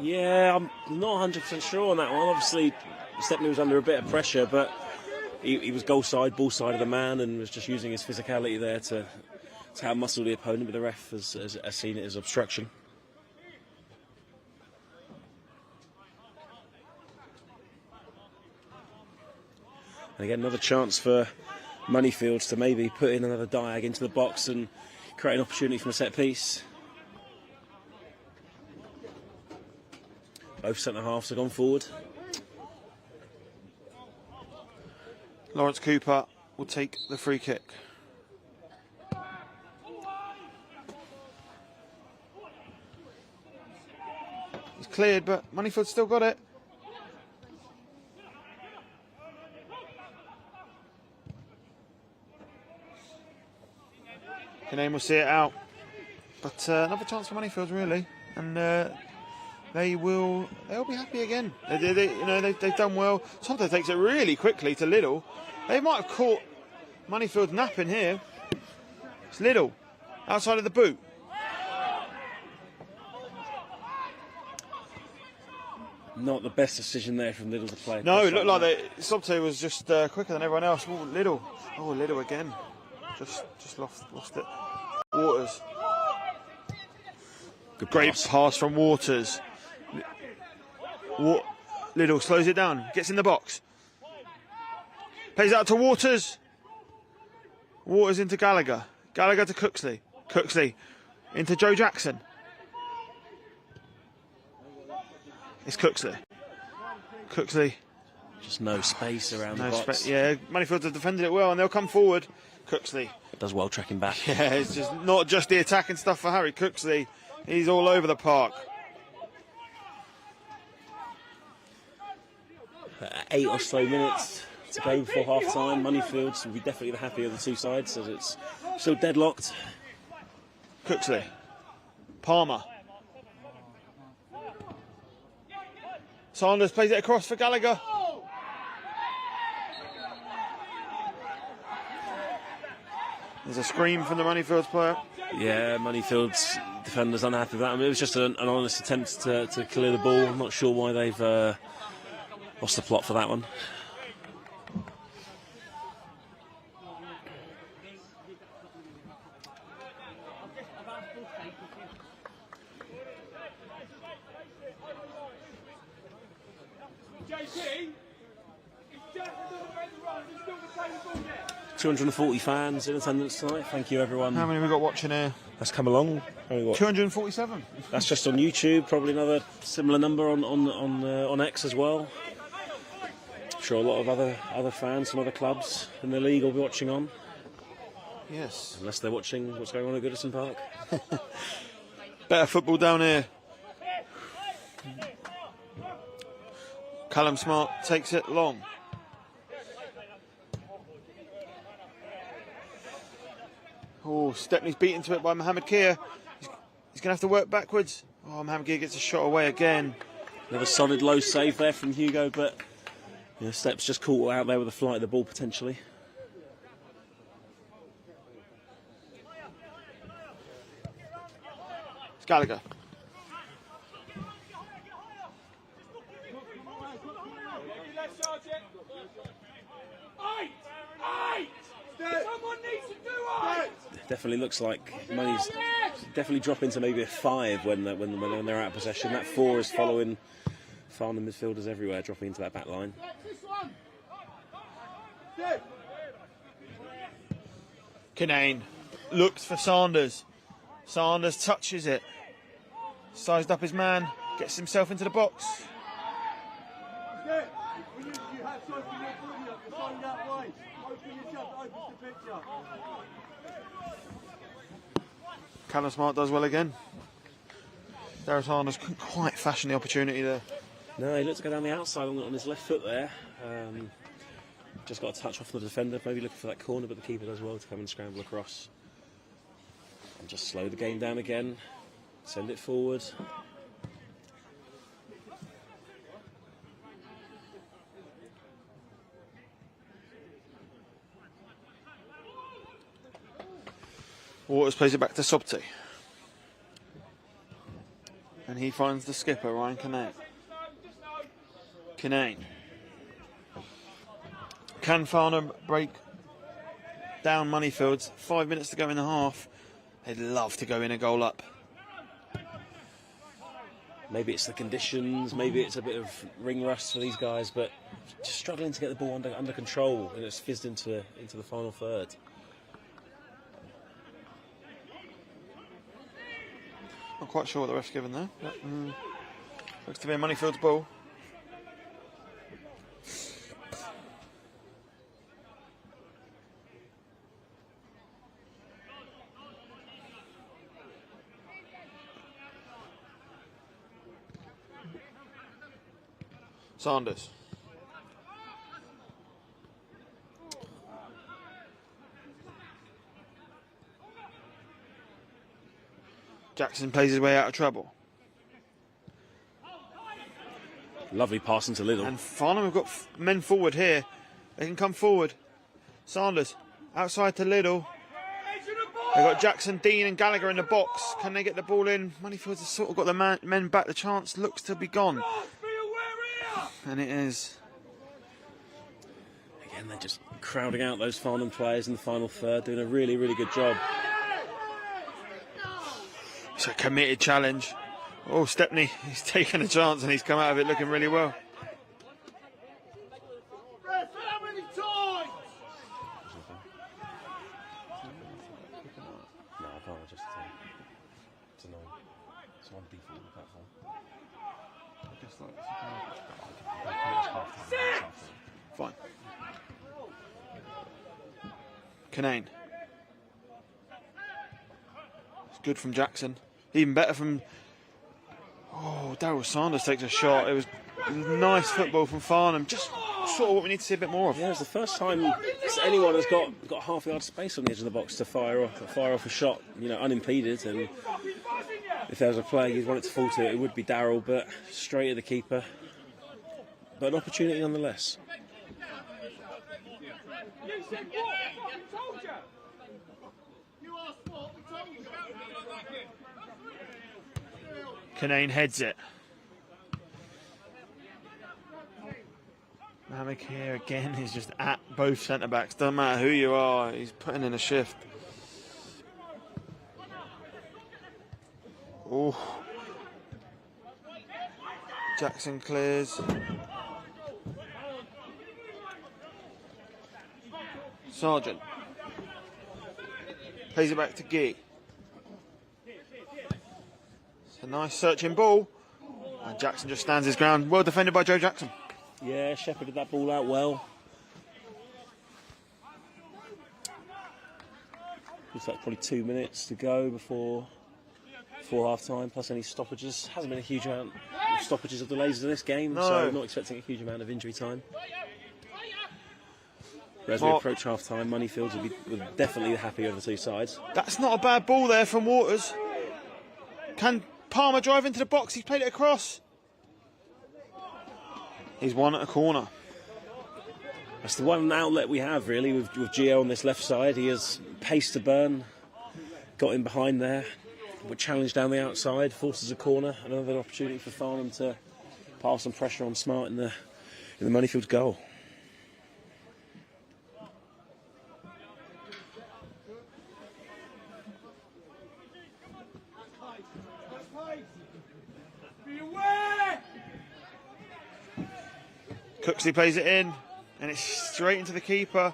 Yeah, I'm not 100% sure on that one. Obviously, Stepney was under a bit of pressure, but he was goal side, ball side of the man, and was just using his physicality there to outmuscle the opponent. But the ref has seen it as obstruction. And again, another chance for Moneyfields to maybe put in another diag into the box and create an opportunity from a set piece. Both centre halves have gone forward. Lawrence Cooper will take the free kick. It's cleared, but Moneyfield's still got it. Canane will see it out, but another chance for Moneyfields really, and they'll be happy again. They've done well. Sometimes takes it really quickly to Liddell. They might have caught Moneyfields napping here. It's Liddell outside of the boot. Not the best decision there from Liddell to play. No, it looked like Sobte was just quicker than everyone else. Oh, Liddell. Oh, Liddell again. Just lost it. Waters. Good Great pass. pass from Waters. Liddell slows it down. Gets in the box. Plays out to Waters. Waters into Gallagher. Gallagher to Cooksley. Cooksley into Joe Jackson. It's Cooksley. Cooksley. Just no space around the box. Yeah, Moneyfields have defended it well and they'll come forward. Cooksley. Does well tracking back. Yeah, it's just not just the attacking stuff for Harry Cooksley. He's all over the park. 8 or so minutes to go before half time. Moneyfields will be definitely the happier of the two sides as it's still deadlocked. Cooksley. Palmer. Sanders plays it across for Gallagher. There's a scream from the Moneyfields player. Yeah, Moneyfields defenders unhappy with that. I mean, it was just an honest attempt to clear the ball. I'm not sure why they've lost the plot for that one. JP, if Jack doesn't make the run, he's still going to play the ball there. 240 fans in attendance tonight. Thank you, everyone. How many have we got watching here? That's come along. 247. That's just on YouTube. Probably another similar number on X as well. I'm sure a lot of other fans from other clubs in the league will be watching on. Yes. Unless they're watching what's going on at Goodison Park. Better football down here. Callum Smart takes it long. Oh, Stepney's beaten to it by Mohamed Kia. He's going to have to work backwards. Oh, Mohamed Kia gets a shot away again. Another solid low save there from Hugo, but Steps just caught out there with the flight of the ball potentially. It's Gallagher. Someone needs to do it! Definitely looks like Money's definitely dropping to maybe a 5 when they're out of possession. That 4 is following Farnham midfielders everywhere, dropping into that back line. Kinane looks for Sanders. Sanders touches it. Sized up his man, gets himself into the box. Callum Smart does well again. Darius Sanders couldn't quite fashion the opportunity there. No, he looked to go down the outside on his left foot there. Just got a touch off the defender, maybe looking for that corner, but the keeper does well to come and scramble across. And just slow the game down again, send it forward. Waters plays it back to Sobti. And he finds the skipper, Ryan Kinane. Kinane. Can Farnham break down Moneyfields? 5 minutes to go in the half. They'd love to go in a goal up. Maybe it's the conditions, maybe it's a bit of ring rust for these guys, but just struggling to get the ball under control, and it's fizzed into the final third. Not quite sure what the ref's given there. But, looks to be a Moneyfields ball. Sanders. Jackson plays his way out of trouble. Lovely pass into Little. And Farnham have got men forward here. They can come forward. Sanders outside to Little. They've got Jackson, Dean and Gallagher in the box. Can they get the ball in? Moneyfields has sort of got the men back. The chance looks to be gone. And it is. Again, they're just crowding out those Farnham players in the final third, doing a really, really good job. It's a committed challenge. Oh, Stepney, he's taken a chance and he's come out of it looking really well. No, I can't. Just to know. It's on default on the platform. Fine. Kinane. It's good from Jackson. Even better from... Oh, Daryl Sanders takes a shot. It was nice football from Farnham. Just sort of what we need to see a bit more of. Yeah, it's the first time anyone has got half a yard space on the edge of the box to fire off a shot, unimpeded. And if there was a player you'd want it to fall to, it would be Daryl, but straight at the keeper. But an opportunity nonetheless. Kinane heads it. Mohamed here again is just at both centre-backs. Doesn't matter who you are, he's putting in a shift. Oh. Jackson clears. Sargent. Plays it back to Gee. It's a nice searching ball. And Jackson just stands his ground. Well defended by Joe Jackson. Yeah, shepherded that ball out well. Looks like probably 2 minutes to go before before half time, plus any stoppages. Hasn't been a huge amount of stoppages or delays in this game, No. so not expecting a huge amount of injury time. But as we approach half time, Moneyfields will definitely happy over the two sides. That's not a bad ball there from Waters. Can Palmer drive into the box? He's played it across. He's won at a corner. That's the one outlet we have, really, with Gio on this left side. He has pace to burn, got in behind there, but challenged down the outside, forces a corner. Another opportunity for Farnham to pass some pressure on Smart in the Moneyfields goal. Cooksley plays it in, and it's straight into the keeper.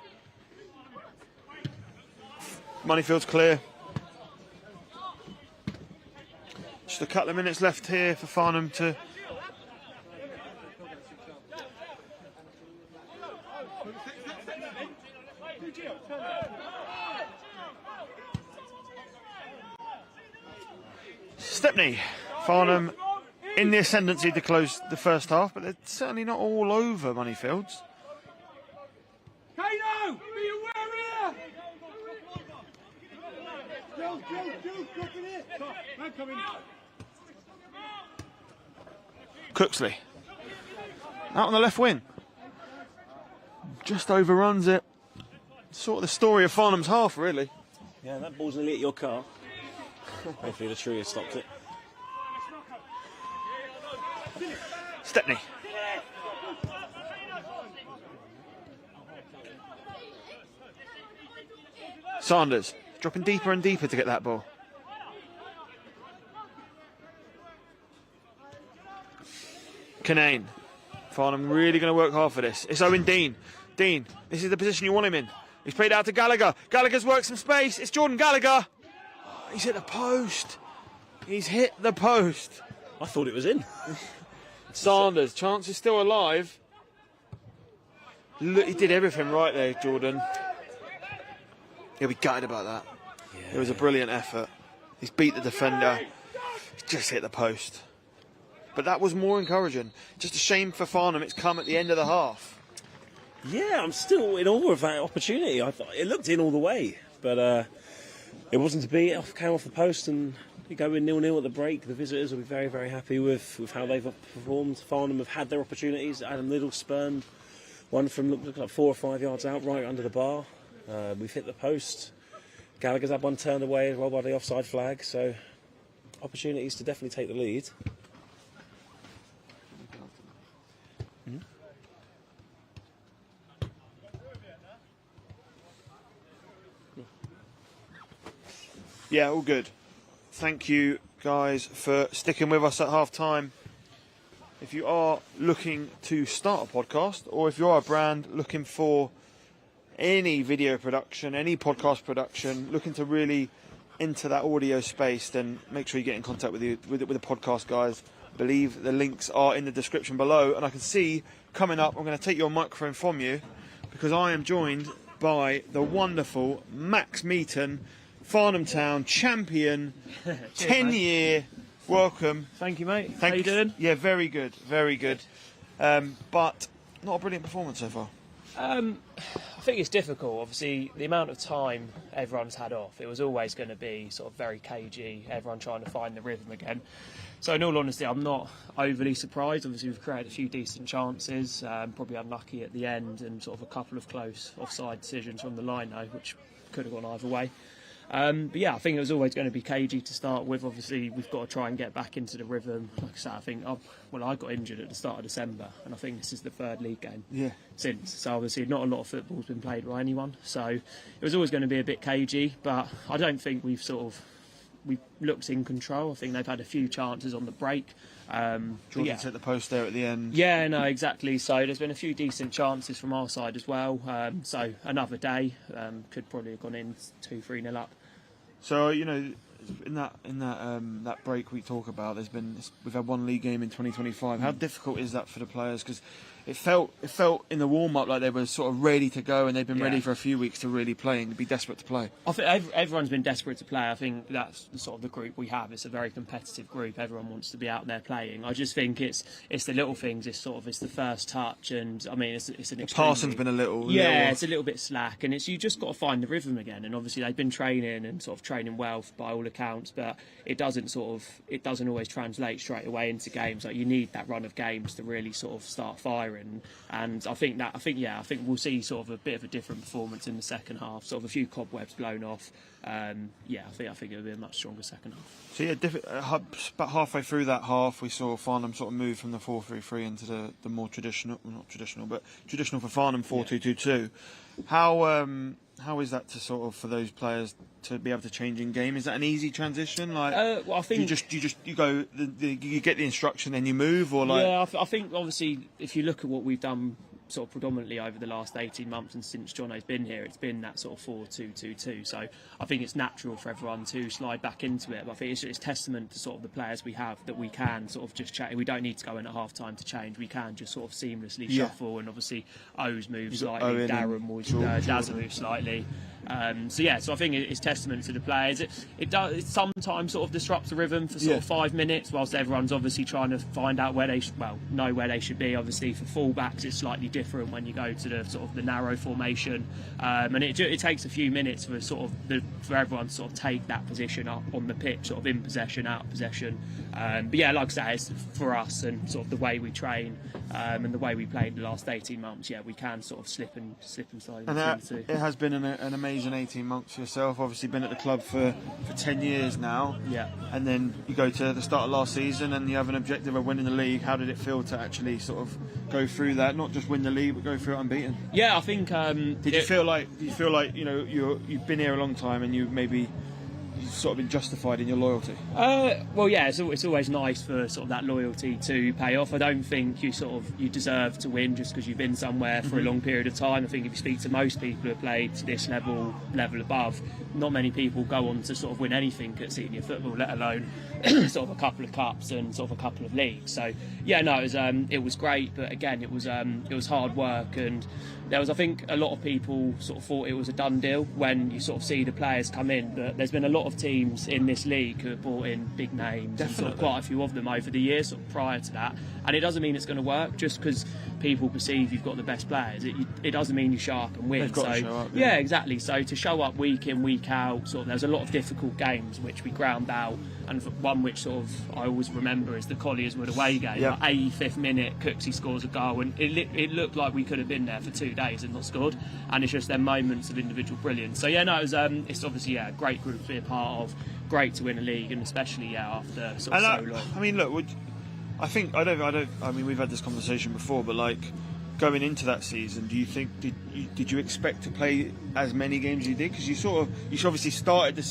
Moneyfield's clear. Just a couple of minutes left here for Farnham to... Stepney. Farnham in the ascendancy to close the first half, but they're certainly not all over Moneyfields. Kano, be aware here! Go, look at it! Man coming. Cooksley. Out on the left wing. Just overruns it. Sort of the story of Farnham's half, really. Yeah, that ball's nearly at your car. Hopefully the tree has stopped it. Stepney. Sanders dropping deeper and deeper to get that ball. Canane. Farnham really going to work hard for this. It's Owen Dean. Dean, this is the position you want him in. He's played out to Gallagher. Gallagher's worked some space. It's Jordan Gallagher. Oh, he's hit the post. He's hit the post. I thought it was in. Sanders, chance is still alive. Look, he did everything right there, Jordan. He'll be gutted about that. Yeah. It was a brilliant effort. He's beat the defender. He's just hit the post. But that was more encouraging. Just a shame for Farnham it's come at the end of the half. Yeah, I'm still in awe of that opportunity. I thought it looked in all the way, but it wasn't to be. It came off the post and we go in 0-0 at the break. The visitors will be very, very happy with how they've performed. Farnham have had their opportunities. Adam Little spurned one from looked like 4 or 5 yards out, right under the bar. We've hit the post. Gallagher's had one turned away as well by the offside flag. So opportunities to definitely take the lead. Mm-hmm. Yeah, all good. Thank you, guys, for sticking with us at half-time. If you are looking to start a podcast, or if you're a brand looking for any video production, any podcast production, looking to really enter that audio space, then make sure you get in contact with the podcast guys. I believe the links are in the description below. And I can see coming up, I'm going to take your microphone from you because I am joined by the wonderful Max Meaton, Farnham Town champion, 10-year. Welcome. Thank you, mate. How you doing? Yeah, very good, very good. But not a brilliant performance so far. I think it's difficult. Obviously, the amount of time everyone's had off, it was always going to be sort of very cagey, everyone trying to find the rhythm again. So in all honesty, I'm not overly surprised. Obviously, we've created a few decent chances, probably unlucky at the end, and sort of a couple of close offside decisions from the line, though, which could have gone either way. But yeah, I think it was always going to be cagey to start with. Obviously, we've got to try and get back into the rhythm. Like I said, I think I got injured at the start of December, and I think this is the third league game since. So obviously, not a lot of football's been played by anyone. So it was always going to be a bit cagey, but I don't think we've looked in control. I think they've had a few chances on the break. Jordan's hit the post there at the end. Yeah, no, exactly. So there's been a few decent chances from our side as well. So another day could probably have gone in 2-3-0 up. So in that break we talk about, we've had one league game in 2025. How difficult is that for the players? Because it felt in the warm up like they were sort of ready to go, and they've been Yeah. ready for a few weeks to really play and be desperate to play. I think everyone's been desperate to play. I think that's the sort of the group we have. It's a very competitive group. Everyone wants to be out there playing. I just think it's the little things. It's the first touch, and I mean it's an extremely, Parsons been a little it's a little bit slack, and you just got to find the rhythm again. And obviously they've been training and sort of training well by all accounts, but it doesn't always translate straight away into games. Like you need that run of games to really sort of start firing. And I think we'll see sort of a bit of a different performance in the second half. Sort of a few cobwebs blown off. I think it'll be a much stronger second half. So yeah, about halfway through that half, we saw Farnham sort of move from the 4-3-3 into the more traditional, well, not traditional, but traditional for Farnham 4-2-2-2. How is that to sort of for those players to be able to change in game? Is that an easy transition? Like, well, I think you go, you get the instruction, then you move, or like. Yeah, I think obviously if you look at what we've done sort of predominantly over the last 18 months and since Jono's been here, it's been that sort of 4-2-2-2. So I think it's natural for everyone to slide back into it. But I think it's testament to sort of the players we have that we can sort of just chat. We don't need to go in at half time to change. We can just sort of seamlessly shuffle, and obviously O's move slightly, Darren will Daz move slightly. So I think it's testament to the players. It sometimes sort of disrupts the rhythm for sort of 5 minutes, whilst everyone's obviously trying to find out where they know where they should be. Obviously for fullbacks it's slightly different when you go to the sort of the narrow formation, and it takes a few minutes for for everyone to sort of take that position up on the pitch, sort of in possession, out of possession. But yeah, like I say, it's for us and sort of the way we train and the way we played the last 18 months. Yeah, we can sort of slip and slide. And it has been an amazing 18 months for yourself. Obviously been at the club for 10 years now. Yeah. And then you go to the start of last season and you have an objective of winning the league. How did it feel to actually sort of go through that? Not just win the league, but go through it unbeaten. Yeah, I think. Did you feel like you've been here a long time and you've sort of been justified in your loyalty? Well, yeah, it's always nice for sort of that loyalty to pay off. I don't think you deserve to win just because you've been somewhere for a long period of time. I think if you speak to most people who have played to this level above, not many people go on to sort of win anything at senior football, let alone sort of a couple of cups and sort of a couple of leagues. So yeah, no, it was great, but again, it was hard work, and there was, I think, a lot of people sort of thought it was a done deal when you sort of see the players come in. But there's been a lot of teams in this league who have brought in big names, and sort of quite a few of them over the years, sort of prior to that. And it doesn't mean it's going to work just because people perceive you've got the best players. It doesn't mean you show up and win. They've got to show up. Yeah, exactly. So to show up week in, week out, sort of, there's a lot of difficult games which we ground out. And one which sort of I always remember is the Collierswood away game. Yep. Like 85th minute, Cooksey scores a goal, and it looked like we could have been there for 2 days and not scored. And it's just their moments of individual brilliance. So yeah, no, it's obviously a great group to be a part of. Great to win a league, and especially after sort of so long. I mean, look, I mean, we've had this conversation before, but like going into that season, do you think did you expect to play as many games as you did? Because you obviously started the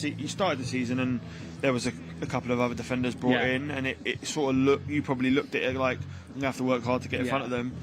season and there was a couple of other defenders brought in, and it sort of you probably looked at it like you have to work hard to get in front of them.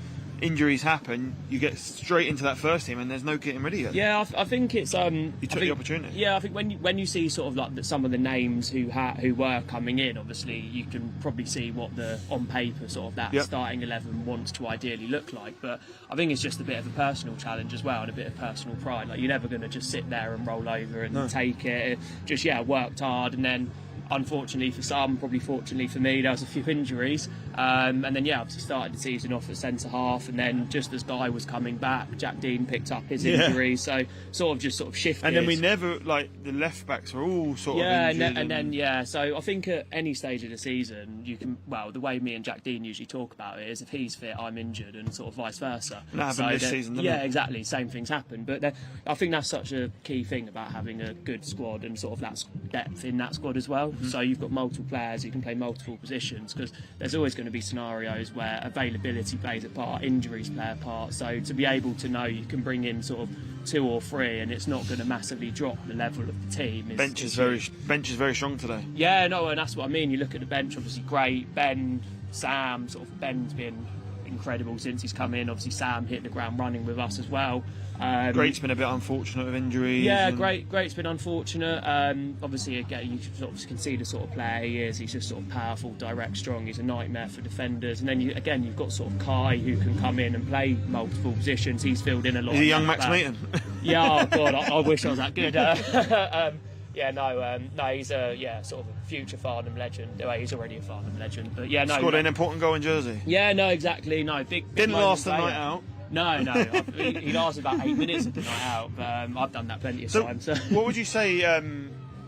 Injuries happen, you get straight into that first team, and there's no getting rid of you. Yeah, I think it's you took the opportunity. Yeah, I think when you see sort of like some of the names who were coming in, obviously you can probably see what the on paper sort of that starting 11 wants to ideally look like. But I think it's just a bit of a personal challenge as well, and a bit of personal pride. Like, you're never going to just sit there and roll over and take it. Just worked hard, and then unfortunately for some, probably fortunately for me, there was a few injuries, and then obviously started the season off at centre half, and then just as Guy was coming back, Jack Dean picked up his injury, so sort of shifted. And then we never, like, the left backs were all sort of injured. and then so I think at any stage of the season you can, the way me and Jack Dean usually talk about it is if he's fit, I'm injured, and sort of vice versa. And that happened this season, didn't it? Exactly, same things happen, but I think that's such a key thing about having a good squad and sort of that depth in that squad as well. So you've got multiple players who can play multiple positions, because there's always going to be scenarios where availability plays a part, injuries play a part. So to be able to know you can bring in sort of 2 or 3 and it's not going to massively drop the level of the team. Bench is very strong today. Yeah, no, and that's what I mean. You look at the bench, obviously great. Ben, Sam, sort of Ben's been incredible since he's come in. Obviously, Sam hit the ground running with us as well. Great's been a bit unfortunate with injuries. Yeah, Great's been unfortunate. Obviously, again, you sort of can see the sort of player he is. He's just sort of powerful, direct, strong. He's a nightmare for defenders. And then you've got sort of Kai, who can come in and play multiple positions. He's filled in a lot. Is he young Max Meaton? Yeah, oh God, I wish I was that good. He's a sort of a future Farnham legend. Well, he's already a Farnham legend, but yeah, no. Scored an important goal in Jersey. Yeah, no, exactly, no. Big Didn't last the night out. No, he lasted about 8 minutes of the night out, but I've done that plenty of times. So. What would you say?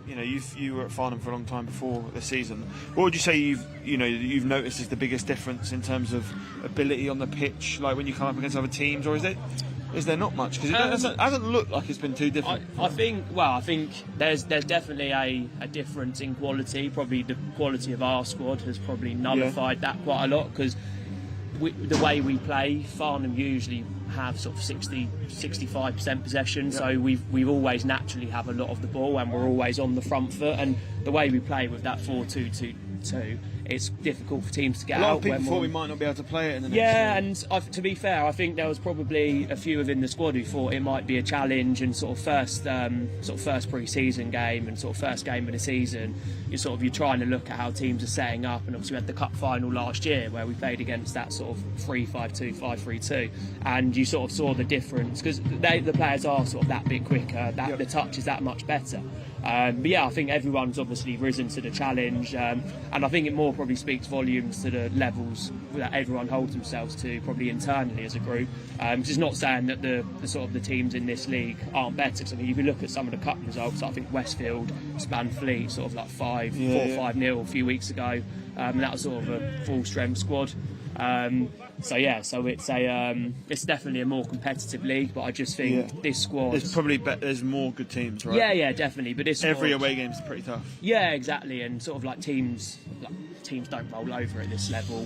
You were at Farnham for a long time before the season. What would you say you've noticed is the biggest difference in terms of ability on the pitch, like when you come up against other teams, or is there not much? Because it hasn't looked like it's been too different. I think there's definitely a difference in quality. Probably the quality of our squad has probably nullified that quite a lot, because the way we play, Farnham usually have sort of 60-65% possession, so we've always naturally have a lot of the ball, and we're always on the front foot. And the way we play with that 4-2-2-2, it's difficult for teams to get out. A lot of people thought we might not be able to play it in the next year. And to be fair, I think there was probably a few within the squad who thought it might be a challenge, and sort of first pre-season game and sort of first game of the season, you're trying to look at how teams are setting up. And obviously we had the cup final last year where we played against that sort of 3-5-2, 5-3-2, and you sort of saw the difference, because the players are sort of that bit quicker, the touch is that much better. But yeah, I think everyone's obviously risen to the challenge, and I think it more probably speaks volumes to the levels that everyone holds themselves to, probably internally as a group. Which is not saying that the sort of the teams in this league aren't better. Because I mean, if you look at some of the cup results, I think Westfield, Spanfleet, sort of like 4-5-0 a few weeks ago, and that was sort of a full strength squad. So it's definitely a more competitive league, but I just think this squad. There's more good teams, right? Yeah, definitely. But every away game is pretty tough. Yeah, exactly, and sort of like teams don't roll over at this level.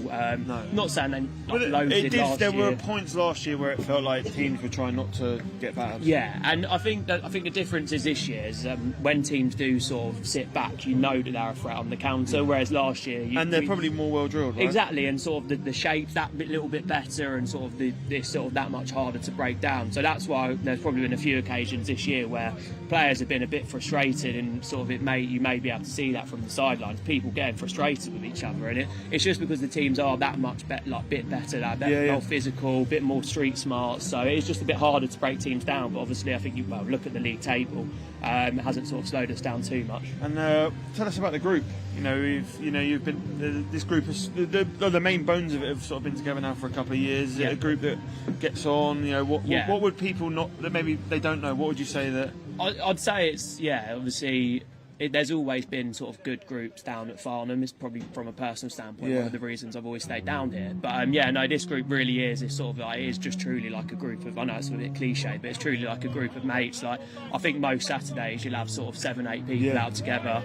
No. Not saying they loaded last year. There were points last year where it felt like teams were trying not to get bad. Yeah, and I think the difference is this year is when teams do sort of sit back, you know that they're a threat on the counter, whereas last year they're probably more well drilled, right? Exactly, and sort of the shape that little bit better, and sort of this sort of that much harder to break down. So that's why there's probably been a few occasions this year where players have been a bit frustrated, and sort of you may be able to see that from the sidelines, people getting frustrated with each other, and it's just because the teams are that much bit better, more physical, a bit more street smart, so it's just a bit harder to break teams down. But obviously I think look at the league table, it hasn't sort of slowed us down too much. And tell us about the group. You've been this group is the main bones of it have sort of been together now for a couple of years. Is it a group that gets on? What would people not that maybe they don't know? What would you say that? I'd say it's obviously. There's always been sort of good groups down at Farnham. It's probably from a personal standpoint one of the reasons I've always stayed down here. But this group really is. It's sort of like, it is just truly like a group of. I know it's a bit cliche, but it's truly like a group of mates. Like I think most Saturdays you'll have sort of 7-8 people out together.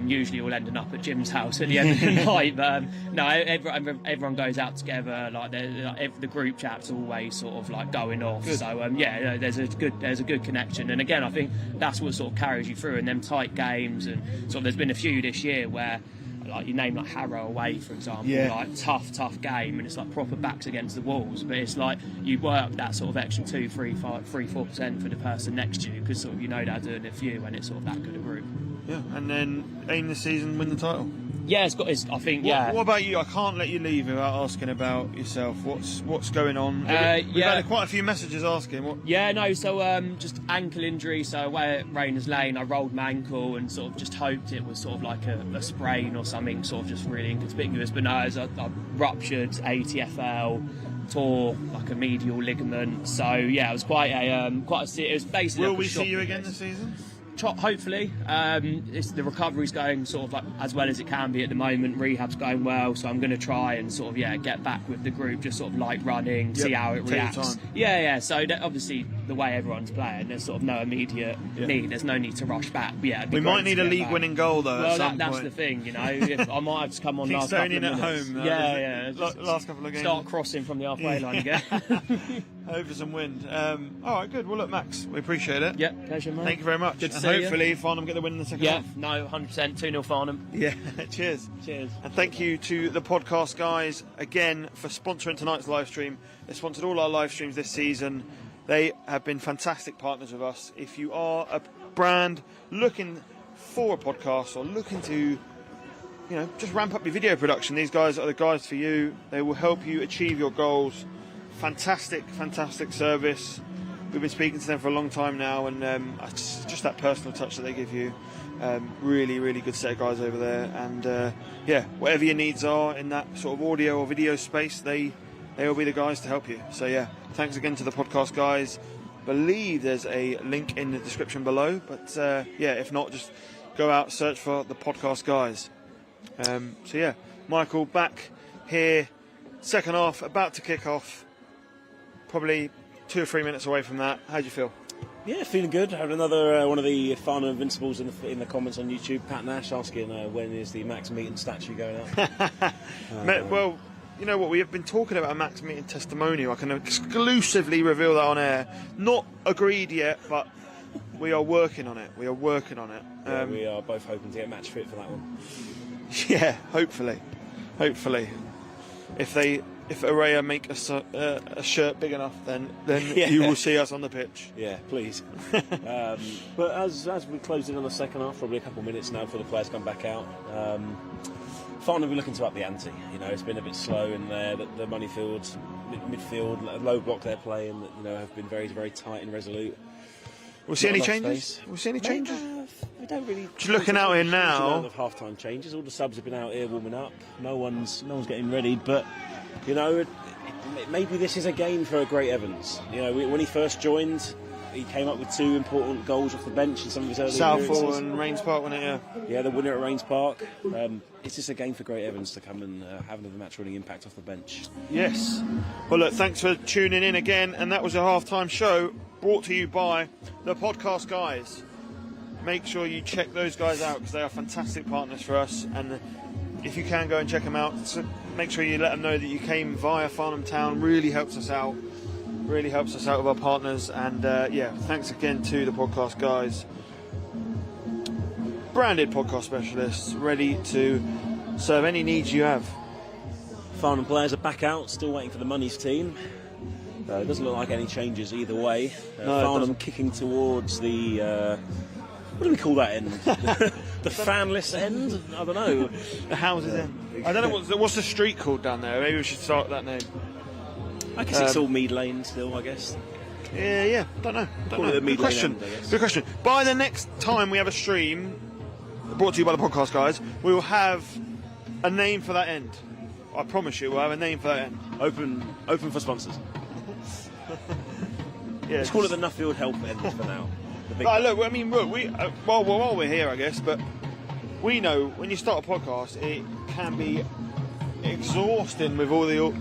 Usually all ending up at Jim's house at the end of the night. But everyone goes out together. The group chat's always sort of like going off. Good. So there's a good connection. And again, I think that's what sort of carries you through. And them tight games, and sort of there's been a few this year where like you name like Harrow away for example, like tough game, and it's like proper backs against the walls, but it's like you work that sort of extra 2-4% for the person next to you, because sort of they're doing it for you when it's sort of that good a group. And then aim this season, win the title. Yeah, it's got his. I think. What about you? I can't let you leave without asking about yourself. What's going on? We've had quite a few messages asking. What? So just ankle injury. So away at Rayners Lane, I rolled my ankle and sort of just hoped it was sort of like a sprain or something, sort of just really inconspicuous. But no, I ruptured ATFL. Tore like a medial ligament. So it was quite a it was basically. Will we see you again this season? Hopefully. The recovery's going sort of like as well as it can be at the moment. Rehab's going well, so I'm going to try and sort of get back with the group, just sort of light running, see how it reacts. So obviously the way everyone's playing, there's sort of no immediate need. There's no need to rush back. We might need a league-winning goal though. Well, that's the thing, If I might have to come on last couple of minutes. Last couple of games. Start crossing from the halfway line again. Over some wind. All right, good. Well, look, Max, we appreciate it. Pleasure, mate. Thank you very much. Good to see you. hopefully Farnham get the win in the second half. No, 100%, 2-0 Farnham. Yeah, cheers. Cheers. And thank you to the podcast guys again for sponsoring tonight's live stream. They sponsored all our live streams this season. They have been fantastic partners with us. If you are a brand looking for a podcast or looking to, just ramp up your video production, these guys are the guys for you. They will help you achieve your goals. Fantastic service. We've been speaking to them for a long time now, and just that personal touch that they give you. Really, really good set of guys over there. And whatever your needs are in that sort of audio or video space, they will be the guys to help you. So yeah, thanks again to the podcast guys. Believe there's a link in the description below, but if not, just go out, search for the podcast guys. Michael back here, second half about to kick off, probably 2 or 3 minutes away from that. How do you feel? Yeah, feeling good. I had another one of the Farnham Invincibles in the comments on YouTube, Pat Nash, asking when is the Max Meaton statue going up. Well, you know what, we have been talking about a Max Meaton testimonial. I can exclusively reveal that on air. Not agreed yet, but we are working on it. We are both hoping to get match fit for that one. Yeah, hopefully. If Araya make a shirt big enough, then you will see us on the pitch. Yeah, please. But as we close in on the second half, probably a couple of minutes now before the players come back out, Farnham will be looking to up the ante. It's been a bit slow in there. The Moneyfields midfield, low block they're playing, have been very, very tight and resolute. We'll see any changes? We'll see any changes? We don't really. Just looking out here now. Of half-time changes. All the subs have been out here warming up. No one's getting ready. But maybe this is a game for a Great Evans. When he first joined, he came up with 2 important goals off the bench in some of his early Southall and Rains Park, wasn't it? Yeah, the winner at Rains Park. It's just a game for Great Evans to come and have another match-winning impact off the bench. Yes. Well, look, thanks for tuning in again, and that was a half-time show brought to you by the podcast guys. Make sure you check those guys out because they are fantastic partners for us, and if you can go and check them out, so make sure you let them know that you came via Farnham Town. Really helps us out with our partners. And thanks again to the podcast guys, branded podcast specialists, ready to serve any needs you have. Farnham players are back out, still waiting for the Monies team. It doesn't look like any changes either way. Farnham kicking towards the what do we call that end? The fanless end? I don't know. The houses end. I don't know what's the street called down there. Maybe we should start that name. I guess it's all Mead Lane still, I guess. Yeah. Don't know. Good question. Good question. By the next time we have a stream brought to you by the podcast guys, we will have a name for that end. I promise you, we'll have a name for that end. Open for sponsors. Let's call it the Nuffield Help end for now. While we're here, I guess, but we know when you start a podcast, it can be exhausting with all the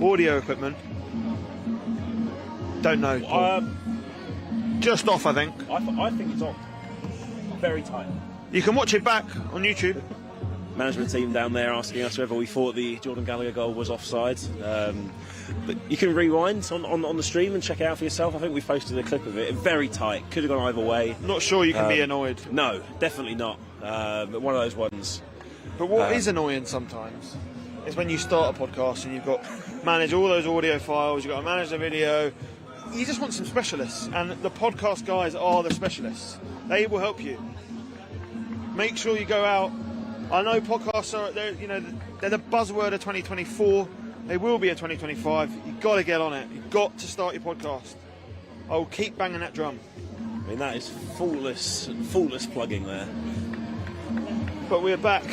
audio equipment. Don't know. Just off, I think. I think it's on. Very tight. You can watch it back on YouTube. Management team down there asking us whether we thought the Jordan Gallagher goal was offside. But you can rewind on the stream and check it out for yourself. I think we posted a clip of it. Very tight. Could have gone either way. Not sure you can be annoyed. No, definitely not. But one of those ones. But what is annoying sometimes is when you start a podcast and you've got to manage all those audio files, you've got to manage the video. You just want some specialists, and the podcast guys are the specialists. They will help you. Make sure you go out. I know podcasts are they're the buzzword of 2024. They will be in 2025. You've got to get on it. You've got to start your podcast. I will keep banging that drum. I mean, that is faultless plugging there. But we're back.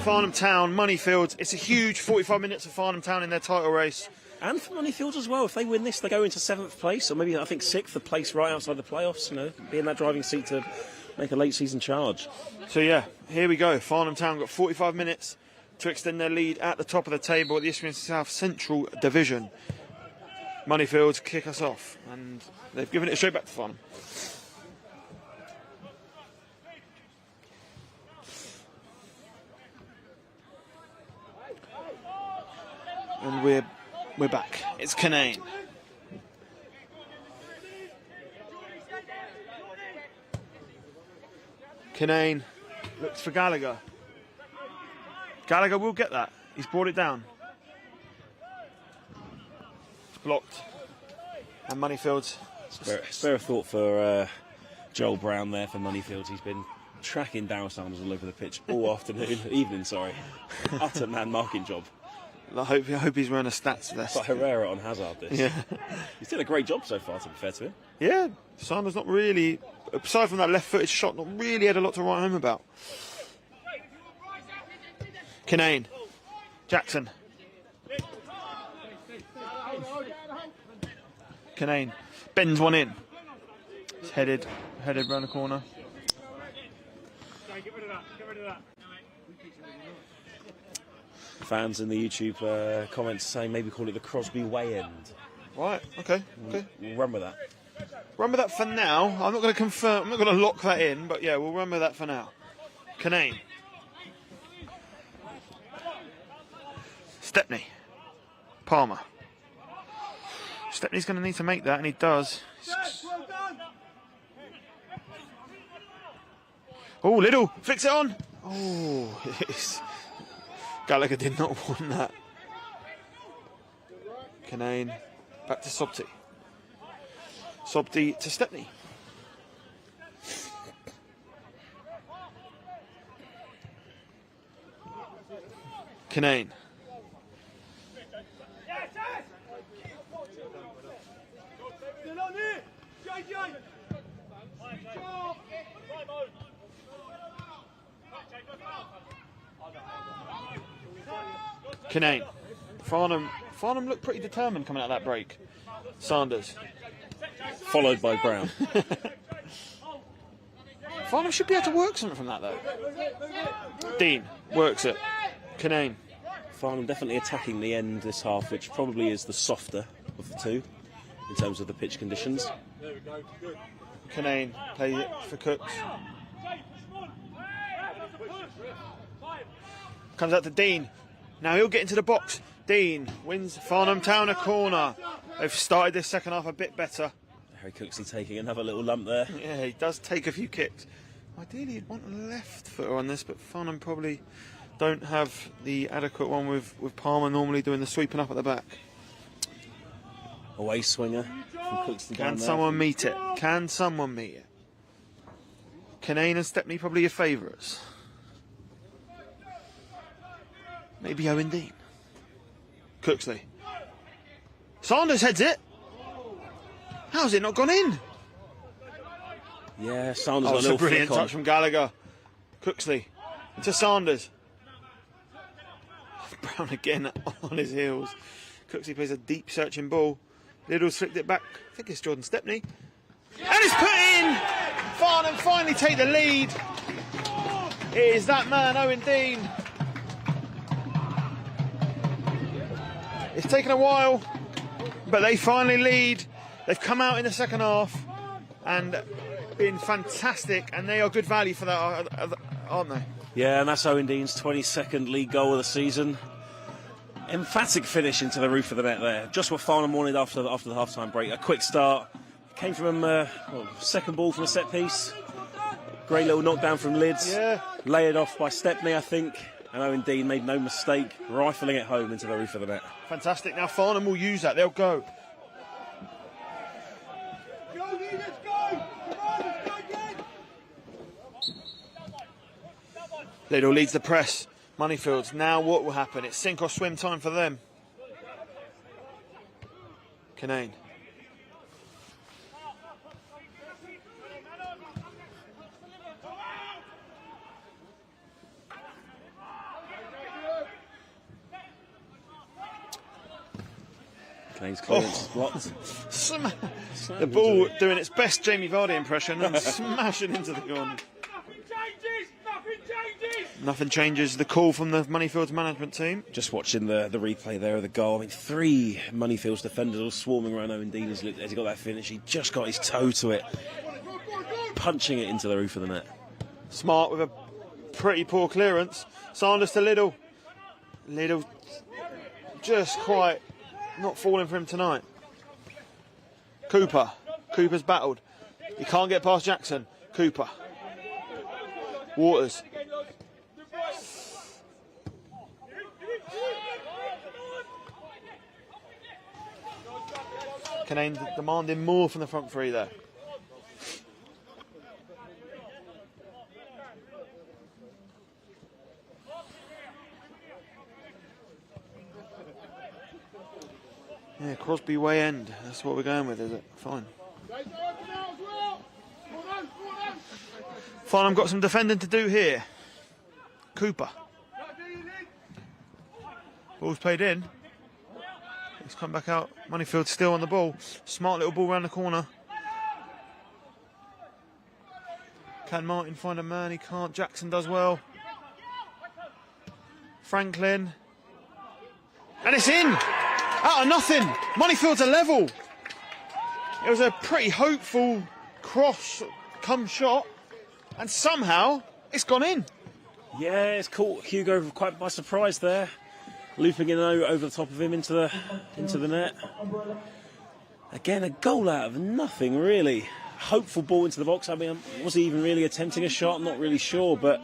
Farnham Town, Moneyfields. It's a huge 45 minutes of Farnham Town in their title race. And for Moneyfields as well. If they win this, they go into 7th place, or maybe I think 6th, a place right outside the playoffs. Be in that driving seat to make a late season charge. So yeah, here we go. Farnham Town got 45 minutes to extend their lead at the top of the table at the Isthmian South Central Division. Moneyfields kick us off, and they've given it straight back to Farnham. And we're back. It's Canane. Kinane looks for Gallagher. Gallagher will get that. He's brought it down. It's blocked. And Moneyfields. Spare a thought for Joel Brown there for Moneyfields. He's been tracking down Sanders all over the pitch all evening. Utter man marking job. I hope he's wearing a stats vest. It's like Herrera on Hazard, this. Yeah. He's done a great job so far, to be fair to him. Yeah, Sanders not really, aside from that left-footed shot, not really had a lot to write home about. Kinane. Jackson. Kinane. Bends one in. It's headed round the corner. Fans in the YouTube comments saying maybe call it the Crosby Way End. Right, okay. We'll run with that. Run with that for now. I'm not going to confirm, I'm not going to lock that in, but yeah, we'll run with that for now. Kinane. Stepney. Palmer. Stepney's going to need to make that, and he does. Oh, Little flicks it on. Oh, yes. Gallagher did not want that. Kinane back to Sobti. Sobti to Stepney. Kinane. Kinane. Farnham looked pretty determined coming out of that break. Sanders. Followed by Brown. Farnham should be able to work something from that, though. Dean works it. Kinane. Farnham definitely attacking the end this half, which probably is the softer of the two in terms of the pitch conditions. Kinane plays it for Cooks. Comes out to Dean. Now he'll get into the box. Dean wins Farnham Town a corner. They've started this second half a bit better. Harry Cooksley taking another little lump there. Yeah, he does take a few kicks. Ideally, you'd want a left footer on this, but Farnham probably don't have the adequate one with Palmer normally doing the sweeping up at the back. Away swinger from Cooksley. Can someone meet it? Can someone meet it? Kinane and Stepney probably your favourites. Maybe Owen Dean. Cooksley. Sanders heads it. How's it not gone in? Yeah, Sanders got a It's a little brilliant flick on. touch from Gallagher. Cooksley to Sanders. Brown again on his heels. Cooksley plays a deep searching ball. Little's flicked it back. I think it's Jordan Stepney. And it's put in! Farnham finally take the lead. It is that man, Owen Dean. It's taken a while, but they finally lead. They've come out in the second half and been fantastic, and they are good value for that, aren't they? Yeah, and that's Owen Dean's 22nd league goal of the season. Emphatic finish into the roof of the net there. Just what Farnham wanted after the half-time break. A quick start. Came from second ball from a set piece. Great little knockdown from Lids. Yeah. Layered off by Stepney, I think. And Owen Dean made no mistake, rifling it home into the roof of the net. Fantastic. Now Farnham will use that. They'll go. Little leads the press. Moneyfields. Now what will happen? It's sink or swim time for them. Kinane. Kane's clearance is blocked. The ball doing its best Jamie Vardy impression and smashing into the corner. Nothing changes. The call from the Moneyfields management team. Just watching the replay there of the goal. I mean, 3 Moneyfields defenders all swarming around Owen Dean as he got that finish. He just got his toe to it, punching it into the roof of the net. Smart with a pretty poor clearance. Sanders to Liddle. Liddle just quite not falling for him tonight. Cooper's battled. He can't get past Jackson. Cooper. Waters. Canaan demanding more from the front three there. Yeah, Crosby way end. That's what we're going with, is it? Fine. Farnham got some defending to do here. Cooper. Ball's played in. He's come back out. Moneyfields still on the ball. Smart little ball round the corner. Can Martin find a man? He can't. Jackson does well. Franklin. And it's in! Out of nothing. Moneyfields are level. It was a pretty hopeful cross come shot. And somehow it's gone in. Yeah, it's caught Hugo quite by surprise there. Looping in over the top of him into the net. Again, a goal out of nothing, really. Hopeful ball into the box. I mean, was he even really attempting a shot? I'm not really sure, but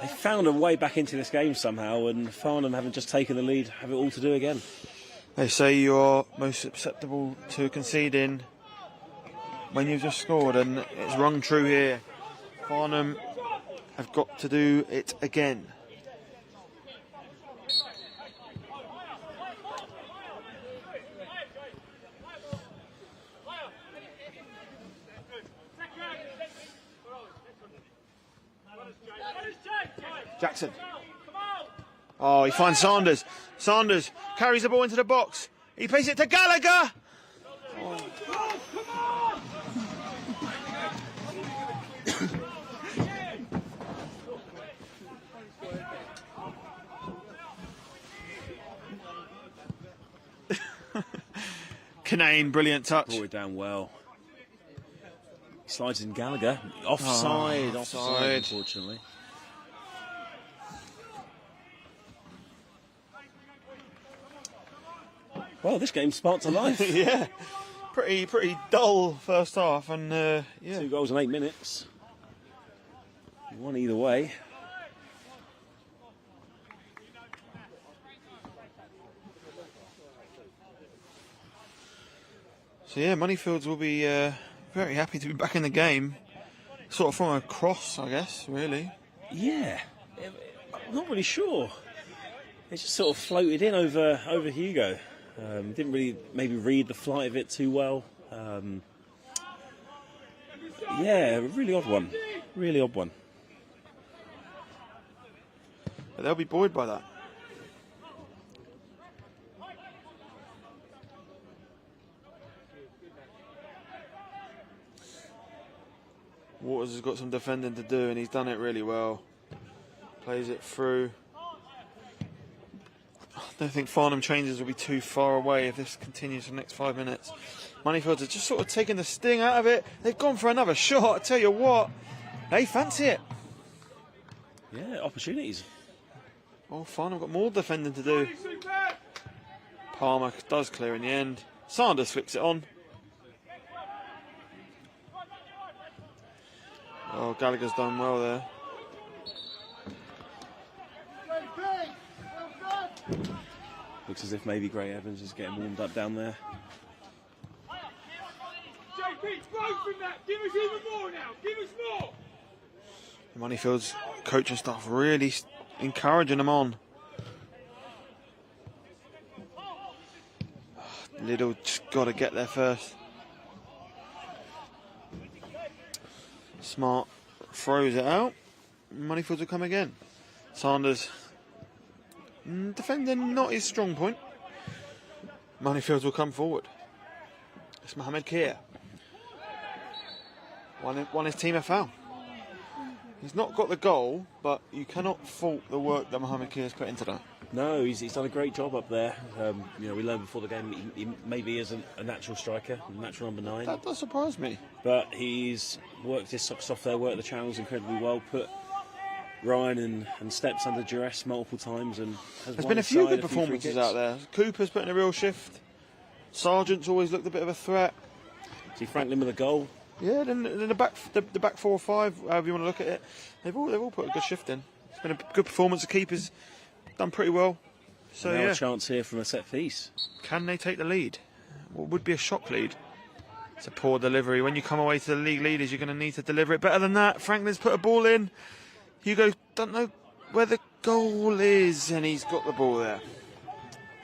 they found a way back into this game somehow, and Farnham, having just taken the lead, have it all to do again. They say you're most susceptible to conceding when you've just scored, and it's rung true here. Farnham have got to do it again. Jackson. Oh, he finds Sanders. Sanders carries the ball into the box. He plays it to Gallagher. Oh. Canaan, brilliant touch. Brought it down well. He slides in Gallagher. Offside, offside, unfortunately. Well, this game sparked to life. Yeah, pretty dull first half, and yeah. 2 goals in 8 minutes. One either way. So yeah, Moneyfields will be very happy to be back in the game. Sort of from a cross, I guess, really. Yeah, I'm not really sure. It just sort of floated in over Hugo. Didn't really maybe read the flight of it too well. Yeah, really odd one. Really odd one. But they'll be buoyed by that. Waters has got some defending to do, and he's done it really well. Plays it through. I don't think Farnham changes will be too far away if this continues for the next 5 minutes. Moneyfields are just sort of taking the sting out of it. They've gone for another shot. I tell you what, they fancy it. Yeah, opportunities. Oh, Farnham got more defending to do. Palmer does clear in the end. Sanders flips it on. Oh, Gallagher's done well there. Looks as if maybe Gray Evans is getting warmed up down there. JP, grow from that. Give us even more now. Give us more. Moneyfields coaching staff really encouraging them on. Little just got to get there first. Smart throws it out. Moneyfields will come again. Sanders defending not his strong point. Moneyfields will come forward. It's Mohamed Kia. Won his team a foul. He's not got the goal, but you cannot fault the work that Mohamed Kia has put into that. No, he's done a great job up there. You know, we learned before the game he maybe isn't a natural striker, a natural number 9. That does surprise me. But he's worked his socks off there, worked the channels incredibly well, put Ryan and Steps under duress multiple times, and there's been a few good performances out there. Cooper's putting a real shift. Sargent's always looked a bit of a threat. See Franklin with a goal. Yeah, then the back 4 or 5, however you want to look at it, they've all put a good shift in. It's been a good performance. The keeper's done pretty well. So now yeah, a chance here from a set piece. can they take the lead? What would be a shock lead? It's a poor delivery. When you come away to the league leaders, you're going to need to deliver it better than that. Franklin's put a ball in. Hugo don't know where the goal is, and he's got the ball there.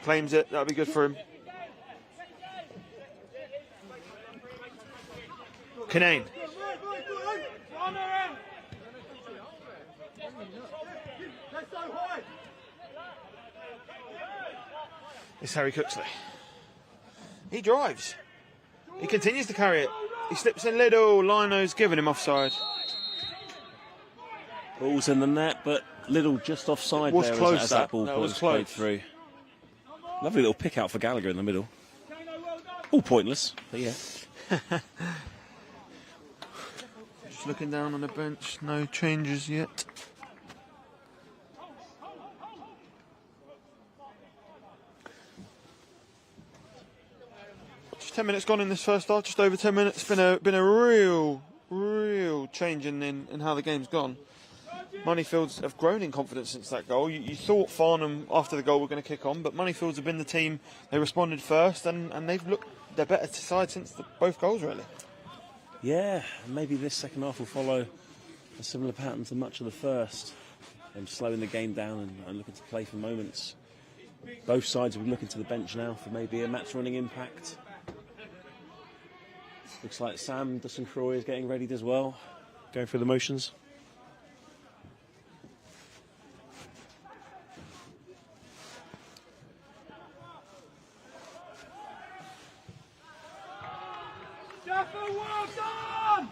Claims it. That'll be good for him. Kinane. It's Harry Cooksley. He drives. He continues to carry it. He slips in Liddell. Lino's giving him offside. Ball's in the net, but Liddell just offside Was there close, as that ball that was was played close. through. Lovely little pick out for Gallagher in the middle. All pointless, but yeah. Just looking down on the bench. No changes yet. Just 10 minutes gone in this first half. Just over 10 minutes. Been a real change in how the game's gone. Moneyfields have grown in confidence since that goal. You thought Farnham, after the goal, were going to kick on, but Moneyfields have been the team. They responded first, and they've looked their better side since both goals, really. Yeah, maybe this second half will follow a similar pattern to much of the first. Them slowing the game down and looking to play for moments. Both sides will be looking to the bench now for maybe a match running impact. Looks like Sam Dustin-Croy is getting readied as well, going through the motions. Well done!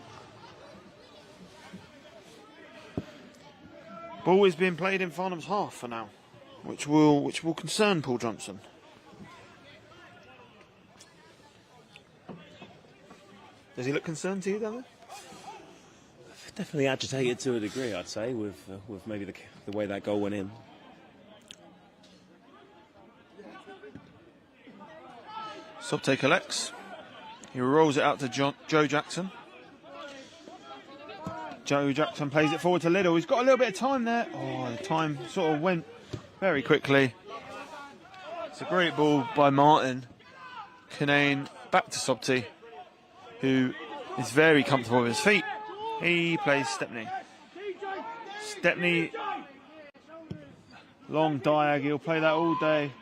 Ball is being played in Farnham's half for now, which will concern Paul Johnson. Does he look concerned to you, Daniel? Definitely agitated to a degree, I'd say, with maybe the way that goal went in. Sobte collects. He rolls it out to Joe Jackson. Joe Jackson plays it forward to Liddell. He's got a little bit of time there. Oh, the time sort of went very quickly. It's a great ball by Martin. Kinane back to Sobte, who is very comfortable with his feet. He plays Stepney. Stepney, long diag. He'll play that all day.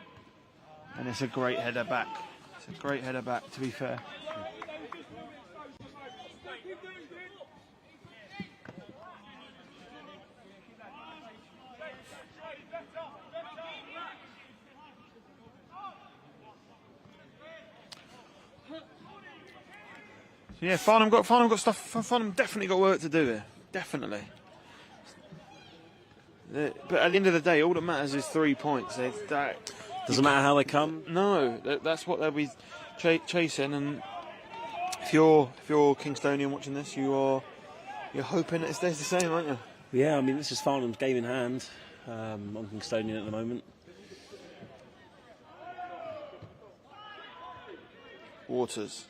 And it's a great header back. It's a great header back, to be fair. So yeah, Farnham got stuff. Farnham definitely got work to do here. Definitely. But at the end of the day, all that matters is 3 points. Doesn't matter how they come. No, that's what they'll be chasing. And if you're Kingstonian watching this, you're hoping it stays the same, aren't you? Yeah, I mean, this is Farnham's game in hand on Kingstonian at the moment. Waters.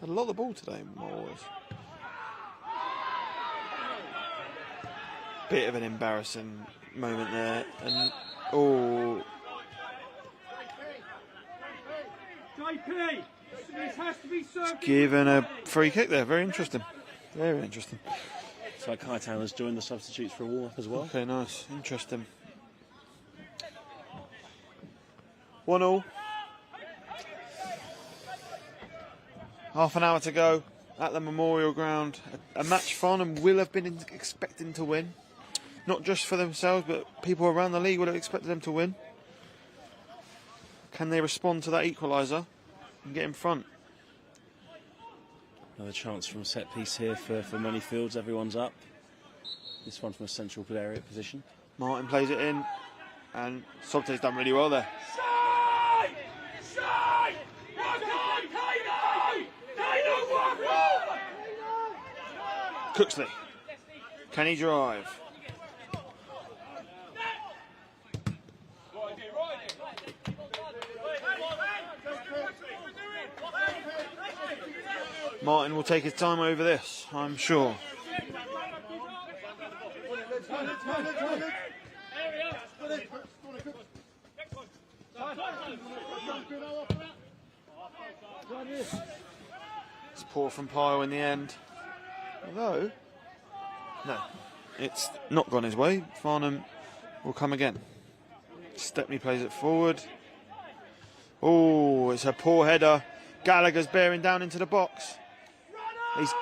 Had a lot of the ball today, Waters. Bit of an embarrassing moment there. And, JP, this has to be served. given a free kick there. Very interesting. Very interesting. It's like Hightown has joined the substitutes for a warm-up as well. Okay, nice. Interesting. 1-1. Half an hour to go at the Memorial Ground. A match Farnham will have been expecting to win. Not just for themselves, but people around the league would have expected them to win. Can they respond to that equaliser and get in front? Another chance from a set piece here for Moneyfields. Everyone's up. This one from a central area position. Martin plays it in, and Sobte's done really well there. Side! Side! Rock on, Kano! Kano, rock on! Cooksley. Can he drive? Martin will take his time over this, I'm sure. It's poor from Pyle in the end. Although, no, it's not gone his way. Farnham will come again. Stepney plays it forward. Oh, it's a poor header. Gallagher's bearing down into the box. He's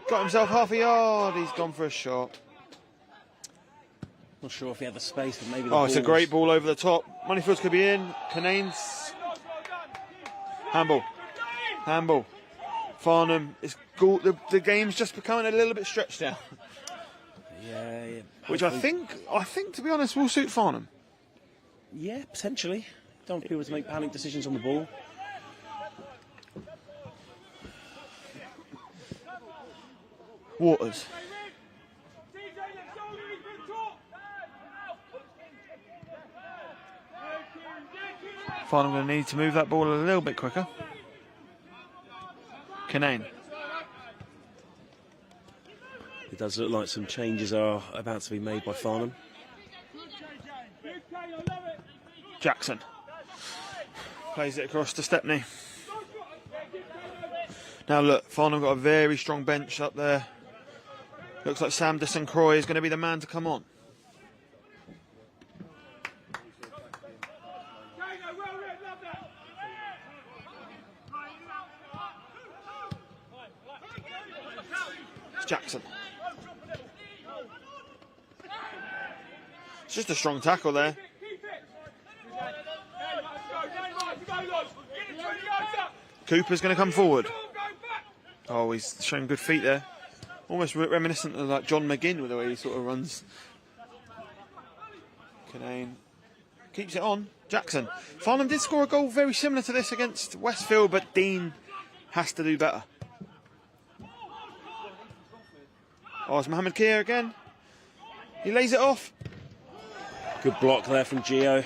got himself half a yard. He's gone for a shot. Not sure if he had the space, but maybe. It's a great ball over the top. Moneyfields could be in. Canane's handball. Farnham is the game's just becoming a little bit stretched out. Yeah. Which I think, to be honest, will suit Farnham. Yeah, potentially. Don't want people to make panic decisions on the ball. Waters. Farnham going to need to move that ball a little bit quicker. Canane. It does look like some changes are about to be made by Farnham. Jackson. Plays it across to Stepney. Now look, Farnham got a very strong bench up there. Looks like Sam Croy is going to be the man to come on. It's Jackson. It's just a strong tackle there. Cooper's going to come forward. Oh, he's showing good feet there. Almost reminiscent of like John McGinn with the way he sort of runs. Canane keeps it on. Jackson. Farnham did score a goal very similar to this against Westfield, but Dean has to do better. Oh, it's Mohamed Kia again. He lays it off. Good block there from Gio.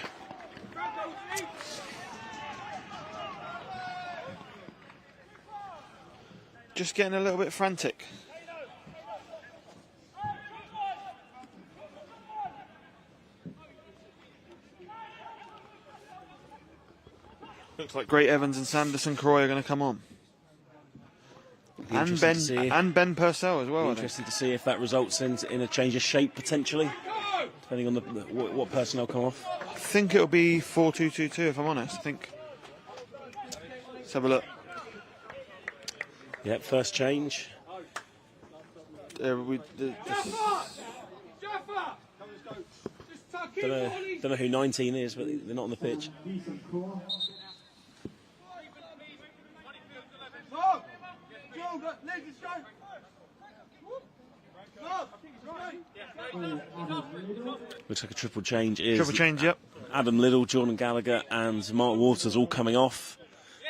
Just getting a little bit frantic. Looks like Great Evans and Sanderson Croy are going to come on. And Ben Purcell as well. Interesting to see if that results in a change of shape potentially, depending on what personnel come off. I think it'll be 4-2-2-2 if I'm honest. I think. Let's have a look. Yep, first change. Don't know who 19 is, but they're not on the pitch. Looks like a triple change is. Triple change, yep. Adam Liddell, Jordan Gallagher, and Mark Waters all coming off.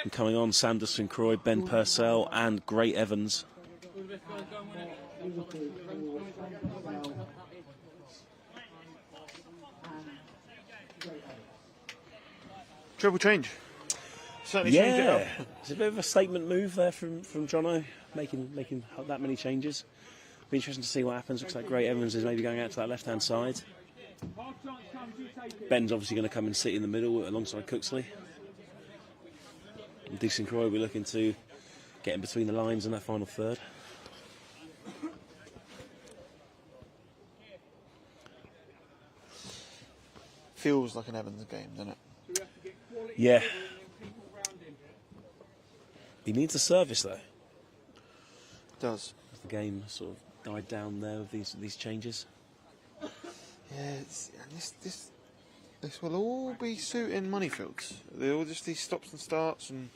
And coming on, Sanderson Croy, Ben Purcell, and Great Evans. Triple change. Certainly changed it up. It's a bit of a statement move there from Jono, making that many changes. Be interesting to see what happens. Looks like Great Evans is maybe going out to that left-hand side. Ben's obviously going to come and sit in the middle alongside Cooksley. And Decent Croy will be looking to get in between the lines in that final third. Feels like an Evans game, doesn't it? Yeah. He needs a service though. It does. The game sort of died down there with these changes. Yeah, this will all be suiting Moneyfields. They're all just these stops and starts, and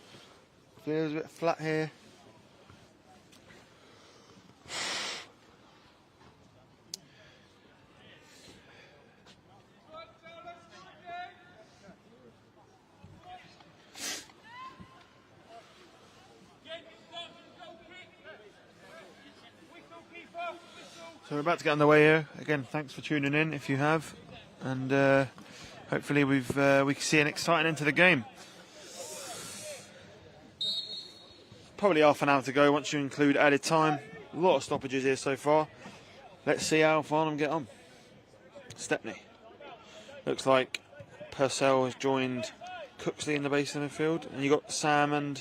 feels a bit flat here. So we're about to get underway here. Again, thanks for tuning in if you have, and hopefully we can see an exciting end to the game. Probably half an hour to go once you include added time. A lot of stoppages here so far. Let's see how Farnham get on. Stepney. Looks like Purcell has joined Cooksley in the base of the midfield. And you've got Sam and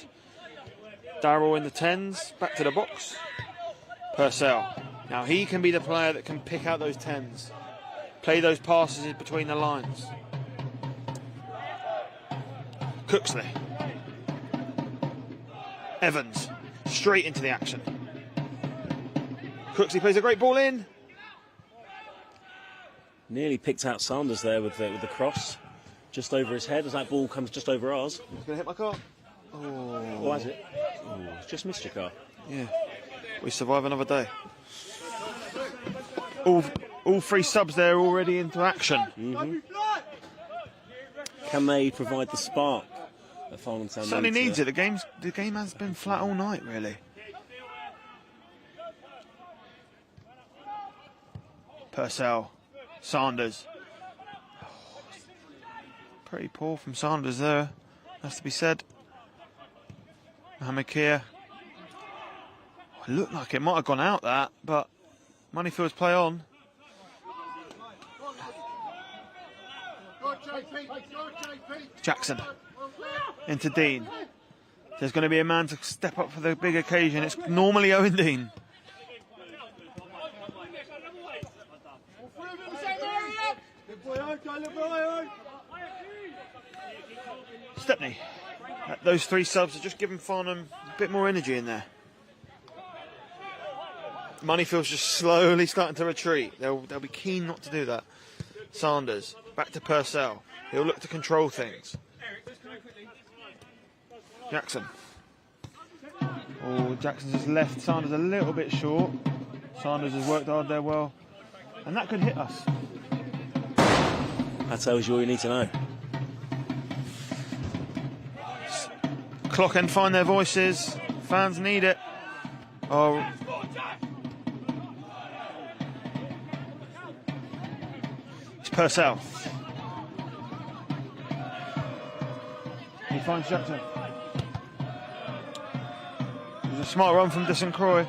Darryl in the 10s. Back to the box. Purcell. Now he can be the player that can pick out those 10s. Play those passes in between the lines. Cooksley. Evans. Straight into the action. Cooksley plays a great ball in. Nearly picked out Sanders there with the cross. Just over his head as that ball comes just over ours. It's going to hit my car. Oh, has it? Oh, it's just missed your car. Yeah. We survive another day. All three subs there already into action. Mm-hmm. Can they provide the spark that Farnham Town Certainly needs it. The game has been flat all night, really. Purcell. Sanders. Pretty poor from Sanders there, has to be said. Mohamed Kia. It looked like it might have gone out that, but Moneyfields play on. Jackson into Dean. There's going to be a man to step up for the big occasion. It's normally Owen Dean. Stepney. Those three subs are just giving Farnham a bit more energy in there. Moneyfields just slowly starting to retreat. They'll be keen not to do that. Sanders, back to Purcell. He'll look to control things. Jackson. Oh, Jackson's just left Sanders a little bit short. Sanders has worked hard there well. And that could hit us. That tells you all you need to know. Clock and find their voices. Fans need it. Oh. It's Purcell. He finds Jackson. There's a smart run from Dyson Croy.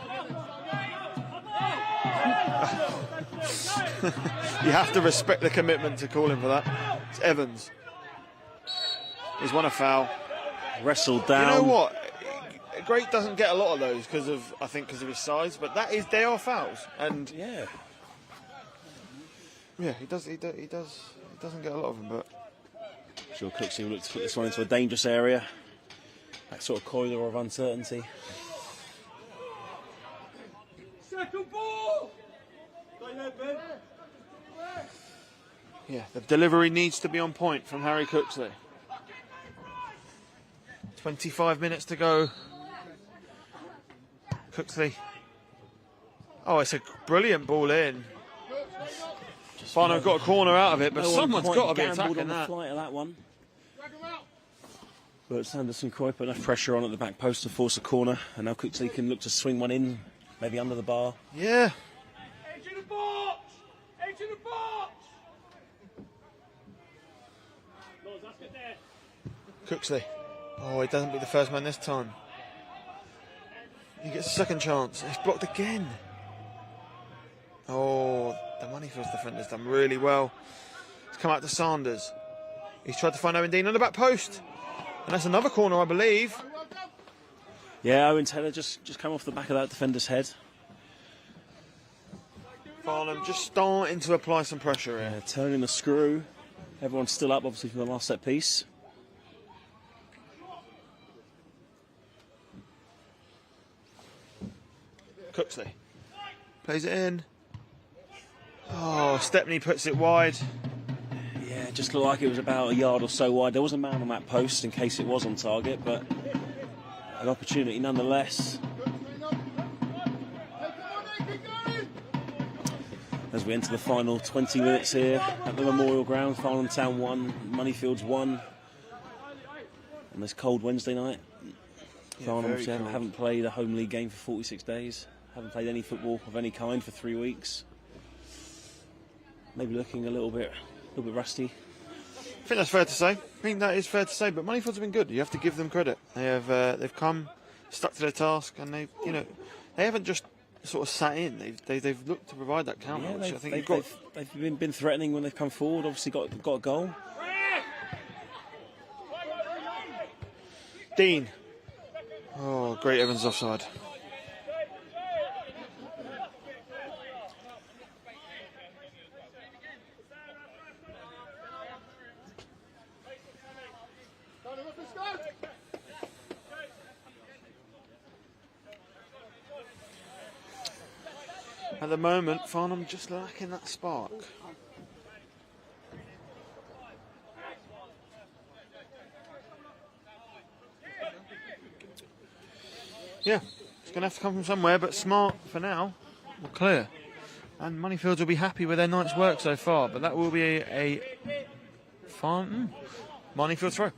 You have to respect the commitment to call him for that. It's Evans. He's won a foul. Wrestled down. You know what? Great doesn't get a lot of those because of his size, but they are fouls, and yeah, he doesn't get a lot of them. But sure, Cooksey will look to put this one into a dangerous area. That sort of corridor of uncertainty. Second ball. Yeah, the delivery needs to be on point from Harry Cooksley. 25 minutes to go. Cooksley. Oh, it's a brilliant ball in. Farnham got a corner out of it, but someone's got to be attacking on the flight of that one. But Sanderson Croy put enough pressure on at the back post to force a corner, and now Cooksley can look to swing one in, maybe under the bar. Yeah. Edge of the box! Edge of the box! Cooksley. Oh, he doesn't beat the first man this time. He gets a second chance. It's blocked again. Oh, the Moneyfields defender's done really well. It's come out to Sanders. He's tried to find Owen Dean on the back post. And that's another corner, I believe. Yeah, Owen Taylor just come off the back of that defender's head. Farnham just starting to apply some pressure here. Yeah, turning the screw. Everyone's still up, obviously, from the last set piece. Cooksley plays it in. Oh, Stepney puts it wide. Yeah, it just looked like it was about a yard or so wide. There was a man on that post in case it was on target, but an opportunity nonetheless. As we enter the final 20 minutes here at the Memorial Ground, Farnham Town 1, Moneyfields 1 on this cold Wednesday night. Yeah, Farnham haven't played a home league game for 46 days. Haven't played any football of any kind for 3 weeks. Maybe looking a little bit rusty. I think that's fair to say. I think that is fair to say. But Moneyfields have been good. You have to give them credit. They've come stuck to their task, and they haven't just sort of sat in. They've looked to provide that counter, which I think they've been threatening when they've come forward. Obviously, got a goal. Dean. Oh, great Evans offside. At the moment, Farnham just lacking that spark. Yeah, it's going to have to come from somewhere, but Smart, for now, will clear. And Moneyfields will be happy with their night's work so far, but that will be a Farnham Moneyfields throw.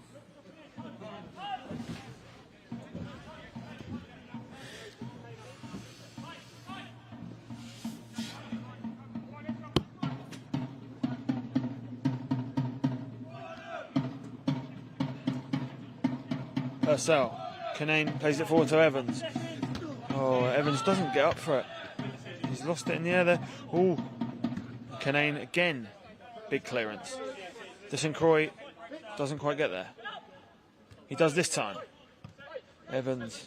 Purcell. Canane plays it forward to Evans. Oh, Evans doesn't get up for it. He's lost it in the air there. Oh, Canane again. Big clearance. De St. Croix doesn't quite get there. He does this time. Evans.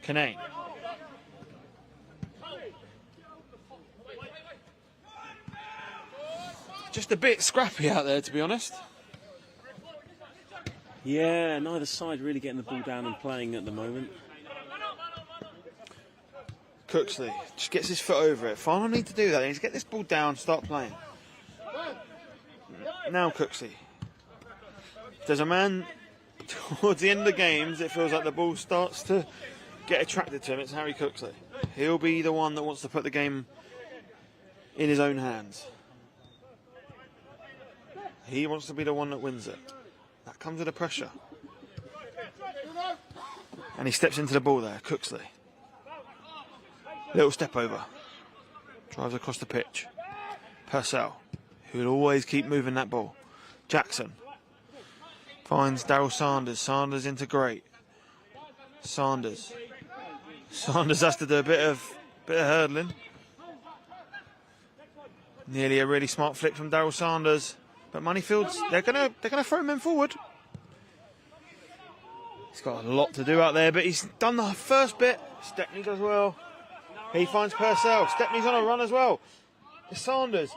Canane. Just a bit scrappy out there, to be honest. Yeah, neither side really getting the ball down and playing at the moment. Cooksley just gets his foot over it. Farnham need to do that. They need to get this ball down, start playing. Now Cooksley. There's a man towards the end of the games, it feels like the ball starts to get attracted to him. It's Harry Cooksley. He'll be the one that wants to put the game in his own hands. He wants to be the one that wins it. That comes with the pressure. And he steps into the ball there, Cooksley. Little step over. Drives across the pitch. Purcell, who will always keep moving that ball. Jackson finds Daryl Sanders. Sanders into Great. Sanders has to do a bit of hurdling. Nearly a really smart flick from Daryl Sanders. But Moneyfields, they're gonna throw men forward. He's got a lot to do out there, but he's done the first bit. Stepney does well. He finds Purcell. Stepney's on a run as well. It's Sanders.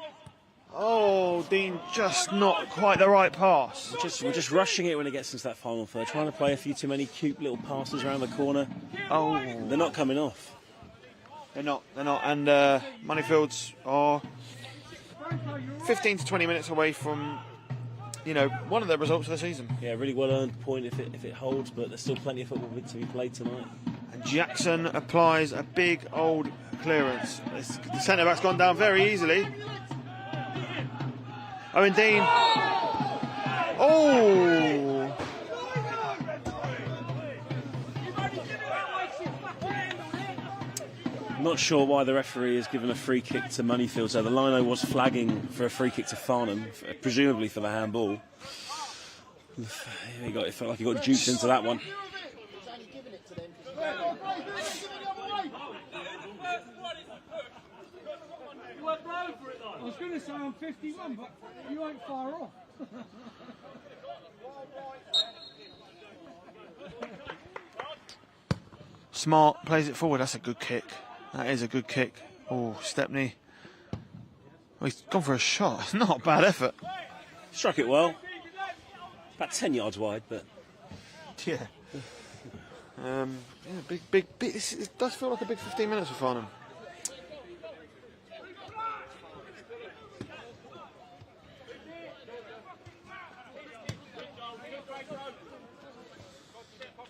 Oh, Dean, just not quite the right pass. We're just rushing it when it gets into that final third. Trying to play a few too many cute little passes around the corner. Oh, they're not coming off. They're not. And Moneyfields are 15 to 20 minutes away from, one of the results of the season. Yeah, really well earned point if it holds, but there's still plenty of football to be played tonight. And Jackson applies a big old clearance. The centre-back's gone down very easily. Owen Dean. Oh! Not sure why the referee has given a free kick to Moneyfields. So the lino was flagging for a free kick to Farnham, presumably for the handball. It felt like he got duped into that one. I was going to say I'm 51, but you ain't far off. Smart plays it forward. That's a good kick. That is a good kick. Oh, Stepney. Oh, he's gone for a shot. It's not a bad effort. Struck it well. About 10 yards wide, but... Yeah. Big. It does feel like a big 15 minutes for Farnham.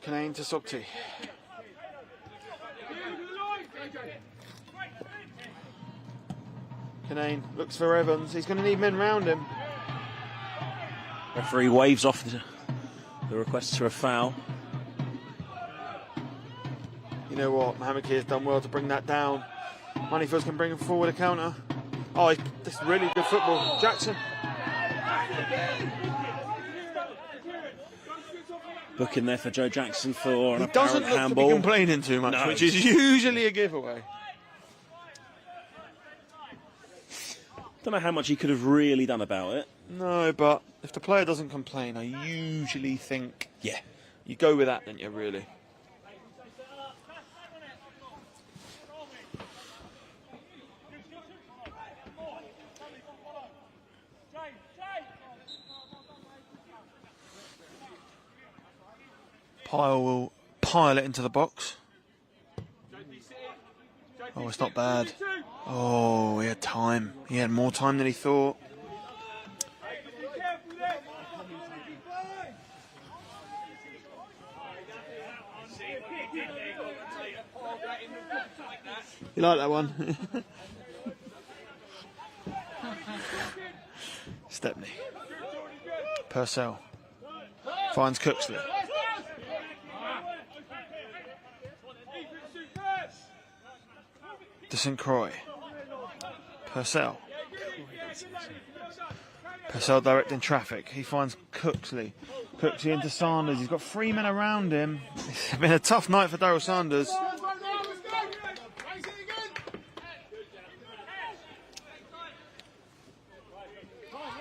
Canane to Sogti. Canane looks for Evans. He's going to need men round him. Referee waves off the request for a foul. You know what? Mohamed Keir's done well to bring that down. Moneyfields can bring him forward a counter. Oh, this is really good football. Jackson. booking there for Joe Jackson for an He doesn't apparent look handball. to be complaining too much, No. which is usually a giveaway. Don't know how much he could have really done about it. No, but if the player doesn't complain, I usually think Yeah. you go with that, don't you, really? Pyle will pile it into the box. Oh, it's not bad. Oh, he had time. He had more time than he thought. You like that one? Stepney. Purcell. Finds Cooksley. De St. Croix. Purcell. Purcell directing traffic. He finds Cooksley. Cooksley into Sanders. He's got 3 men around him. It's been a tough night for Daryl Sanders.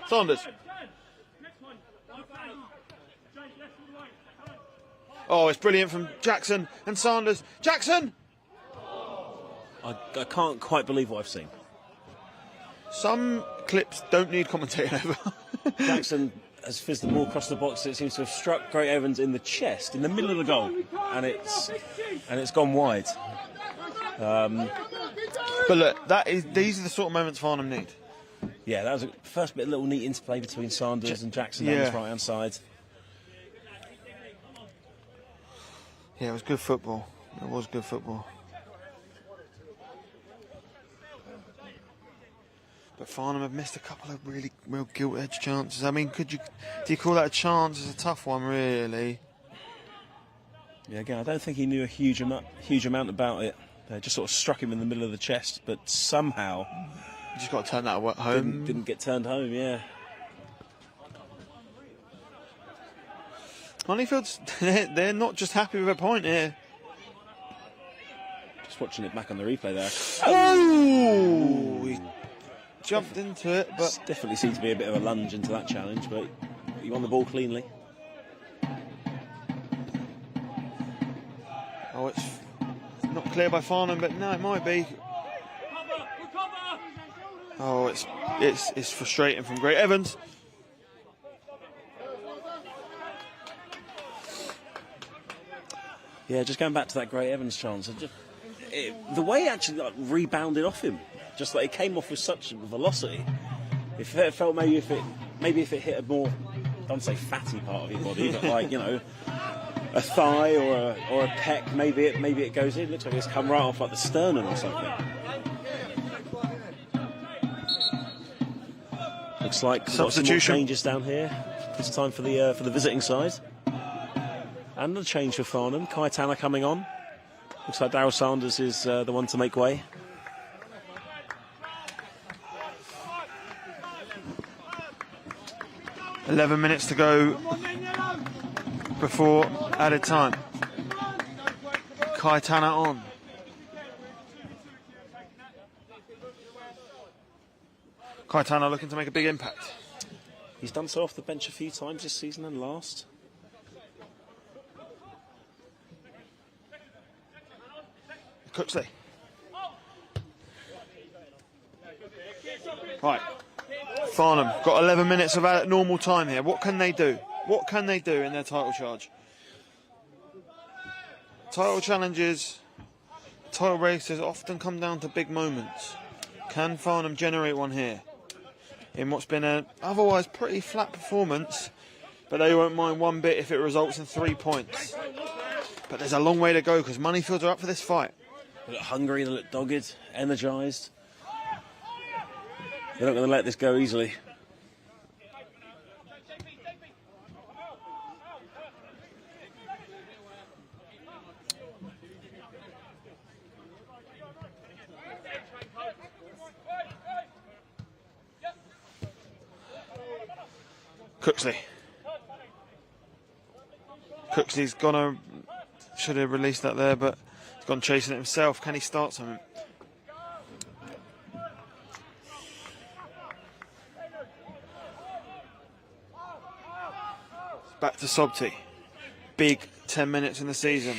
Sanders. Oh, it's brilliant from Jackson and Sanders. Jackson! I can't quite believe what I've seen. Some clips don't need commentating over. Jackson has fizzed the ball across the box. It seems to have struck Great Evans in the chest, in the middle of the goal, and it's gone wide. But look, these are the sort of moments Farnham need. Yeah, that was a first bit, a little neat interplay between Sanders and Jackson on his right hand side. Yeah, it was good football. It was good football. But Farnham have missed a couple of really real gilt-edged chances. I mean, do you call that a chance? It's a tough one, really. Yeah, again, I don't think he knew a huge amount about it. They just sort of struck him in the middle of the chest, but somehow You just got to turn that home. didn't get turned home. Yeah. Moneyfields, they're not just happy with a point here. Just watching it back on the replay there. Oh! He jumped into it, but Definitely seemed to be a bit of a lunge into that challenge, but he won the ball cleanly. oh, it's not clear by Farnham, but no, it might be. Oh, it's frustrating from Great Evans. Yeah, just going back to that Great Evans chance, the way it actually rebounded off him, just like it came off with such velocity. It felt maybe if it hit a more, I don't say fatty part of your body, but like, you know, a thigh or a pec, maybe it goes in. Looks like it's come right off like the sternum or something. Looks like Substitution. changes down here. This time for the visiting side. And a change for Farnham. Kai Tanner coming on. Looks like Daryl Sanders is the one to make way. .11 minutes to go before added time. Kai Tanner on. Kai Tanner looking to make a big impact. He's done so off the bench a few times this season and last. Cooksley. Right. Farnham got 11 minutes of normal time here. What can they do? What can they do in their title charge? Title challenges, title races often come down to big moments. Can Farnham generate one here? In what's been an otherwise pretty flat performance, but they won't mind one bit if it results in 3 points. But there's a long way to go because Moneyfields are up for this fight. They look hungry, they look dogged, energised. They're not going to let this go easily. Cooksley. Cooksley's should have released that there, but he's gone chasing it himself. Can he start something? Back to Sobti. Big 10 minutes in the season.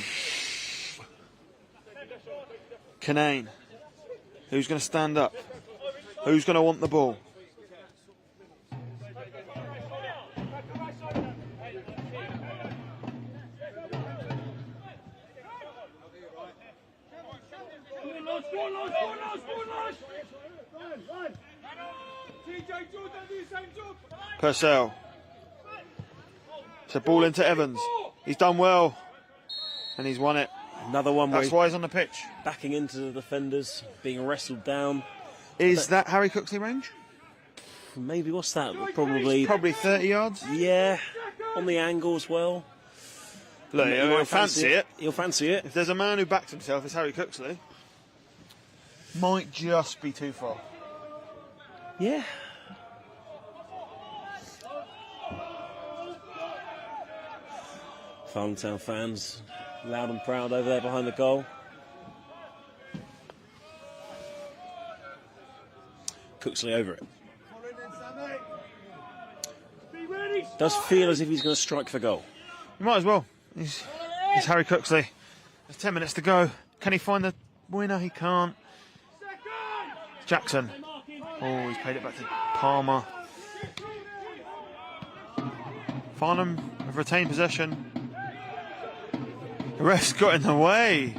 Kanane. Who's going to stand up? Who's going to want the ball? Purcell. It's a ball into Evans. He's done well. And he's won it. Another one where That's why he's on the pitch. Backing into the defenders, being wrestled down. Is that Harry Cooksley range? Maybe, what's that? Probably 30 yards. Yeah, on the angle as well. Look, he'll fancy it. He'll fancy it. If there's a man who backs himself, it's Harry Cooksley. Might just be too far. Yeah. Farnham Town fans, loud and proud over there behind the goal. Cooksley over it. Does feel as if he's going to strike for goal. You might as well. It's Harry Cooksley. There's 10 minutes to go. Can he find the winner? He can't. Jackson. Oh, he's played it back to Palmer. Farnham have retained possession. The ref's got in the way.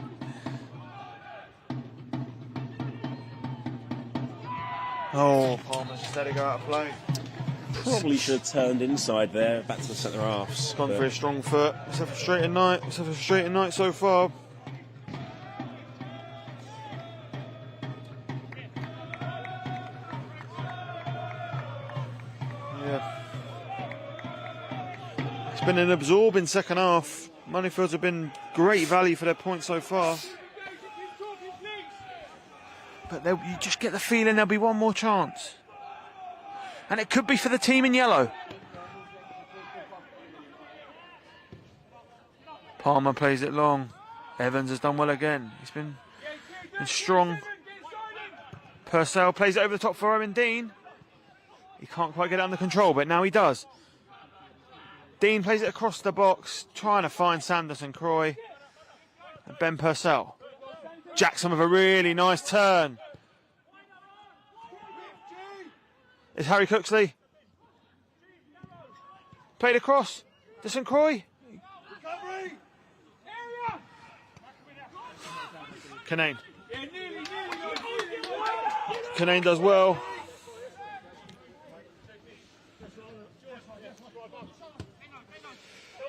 Oh, Palmer's just let it go out of play. Probably should have turned inside there, back to the centre halves. Gone for a strong foot. It's a frustrating night. It's a frustrating night so far. Yeah. It's been an absorbing second half. Moneyfields have been great value for their points so far. But you just get the feeling there'll be one more chance. And it could be for the team in yellow. Palmer plays it long. Evans has done well again. He's been strong. Purcell plays it over the top for Owen Dean. He can't quite get it under control, but now he does. Dean plays it across the box, trying to find Sanderson Croy. And Ben Purcell. Jackson with a really nice turn. It's Harry Cooksley. Played across. To St Croy. Kanane. Kanane does well.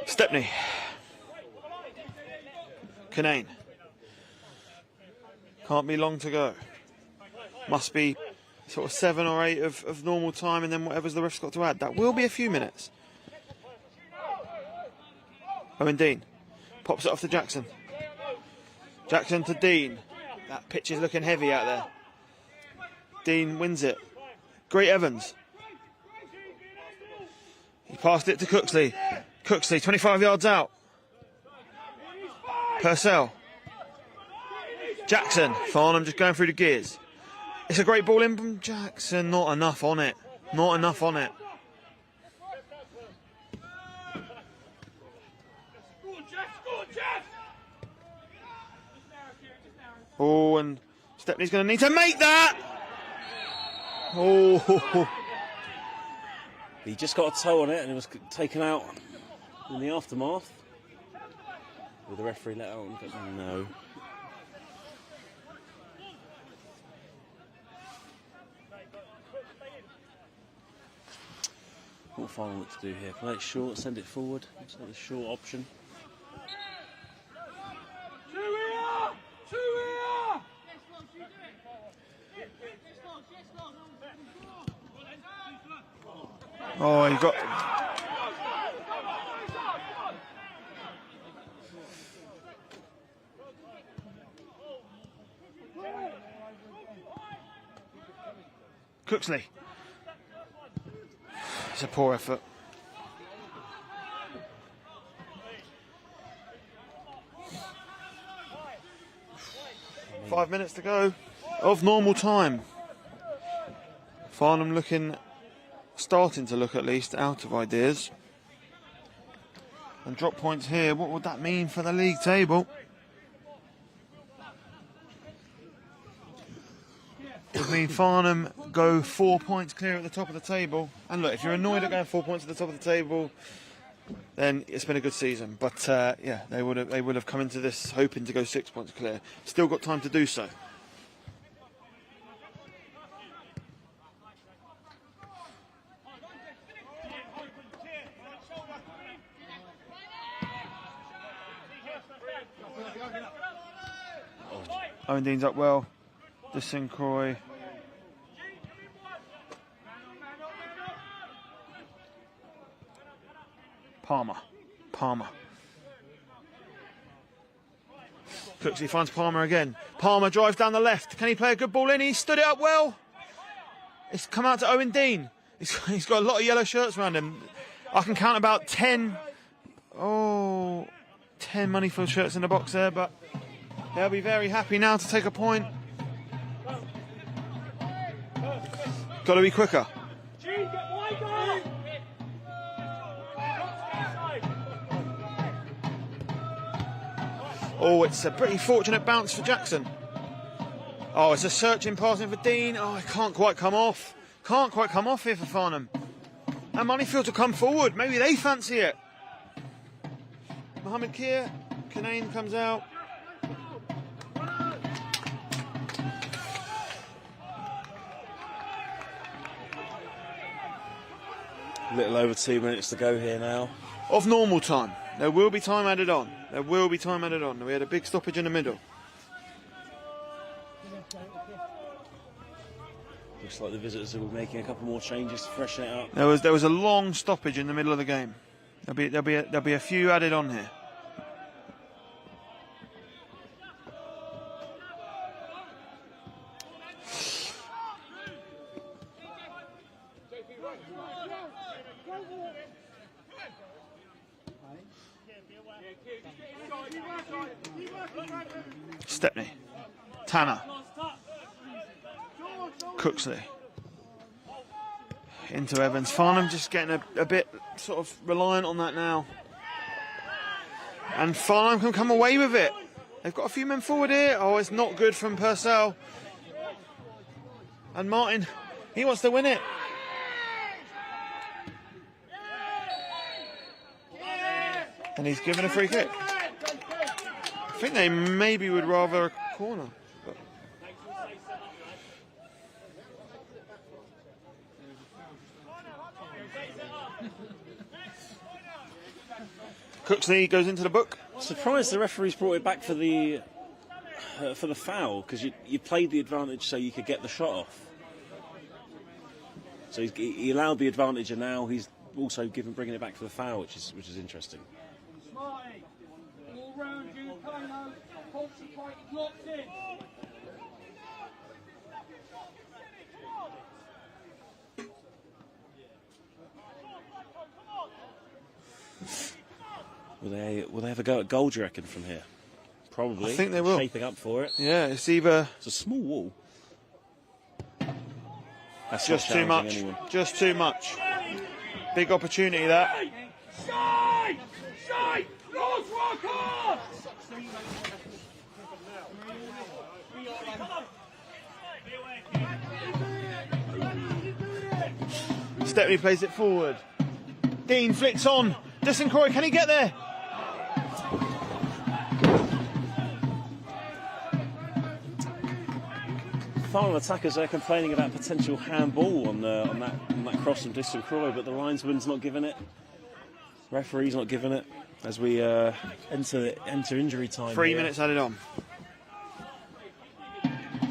Stepney. Kanane. Can't be long to go. Must be sort of 7 or 8 of normal time, and then whatever's the ref's got to add. That will be a few minutes. Owen Dean pops it off to Jackson. Jackson to Dean. That pitch is looking heavy out there. Dean wins it. Great Evans. He passed it to Cooksley. Cooksley, 25 yards out. Purcell. Jackson. Farnham just going through the gears. It's a great ball in from Jackson. Not enough on it. Not enough on it. Oh, and Stepney's going to need to make that. Oh. He just got a toe on it and it was taken out in the aftermath. Will the referee let out? No. What Farnham want to do here? Play it short, send it forward. It's like the short option. Oh, he got... Cooksley. It's a poor effort. 5 minutes to go of normal time. Farnham starting to look at least out of ideas. And drop points here, what would that mean for the league table? It would mean Farnham go 4 points clear at the top of the table. And look, if you're annoyed at going 4 points at the top of the table, then it's been a good season. But yeah, they would have come into this hoping to go 6 points clear. Still got time to do so. Owen Dean's up well. Disincroy. Palmer. Cooksley finds Palmer again. Palmer drives down the left. Can he play a good ball in? He stood it up well. It's come out to Owen Dean. He's got a lot of yellow shirts around him. I can count about 10 Moneyfields shirts in the box there, but they'll be very happy now to take a point. Got to be quicker. Oh, it's a pretty fortunate bounce for Jackson. Oh, it's a searching passing for Dean. Oh, it can't quite come off. Can't quite come off here for Farnham. And Moneyfields will come forward. Maybe they fancy it. Mohammed Kier. Kanane comes out. Little over 2 minutes to go here now. Of normal time. There will be time added on. There will be time added on. We had a big stoppage in the middle. Looks like the visitors will be making a couple more changes to freshen it up. There was a long stoppage in the middle of the game. There'll be a few added on here. Stepney, Tanner, Cooksley, into Evans. Farnham just getting a bit sort of reliant on that now. And Farnham can come away with it. They've got a few men forward here. Oh, it's not good from Purcell. And Martin, he wants to win it. And he's given a free kick. I think they maybe would rather a corner. But. Cooksley goes into the book. Surprised the referee's brought it back for the foul, because you played the advantage so you could get the shot off. So he allowed the advantage, and now he's also bringing it back for the foul, which is interesting. Smarty, all round you, Kano, concentrate, locked in. Will they have a go at goal, do you reckon, from here? Probably. I think they will. Shaping up for it. Yeah, it's either... It's a small wall. That's just too much. anyone. Just too much. Big opportunity that. Shine! Shine! North rock on! Stepney plays it forward. Dean flicks on. Disincroy, can he get there? Farnham attackers are complaining about potential handball on that cross from Disincroy, but the linesman's not giving it. Referee's not giving it as we enter injury time. 3 minutes added on.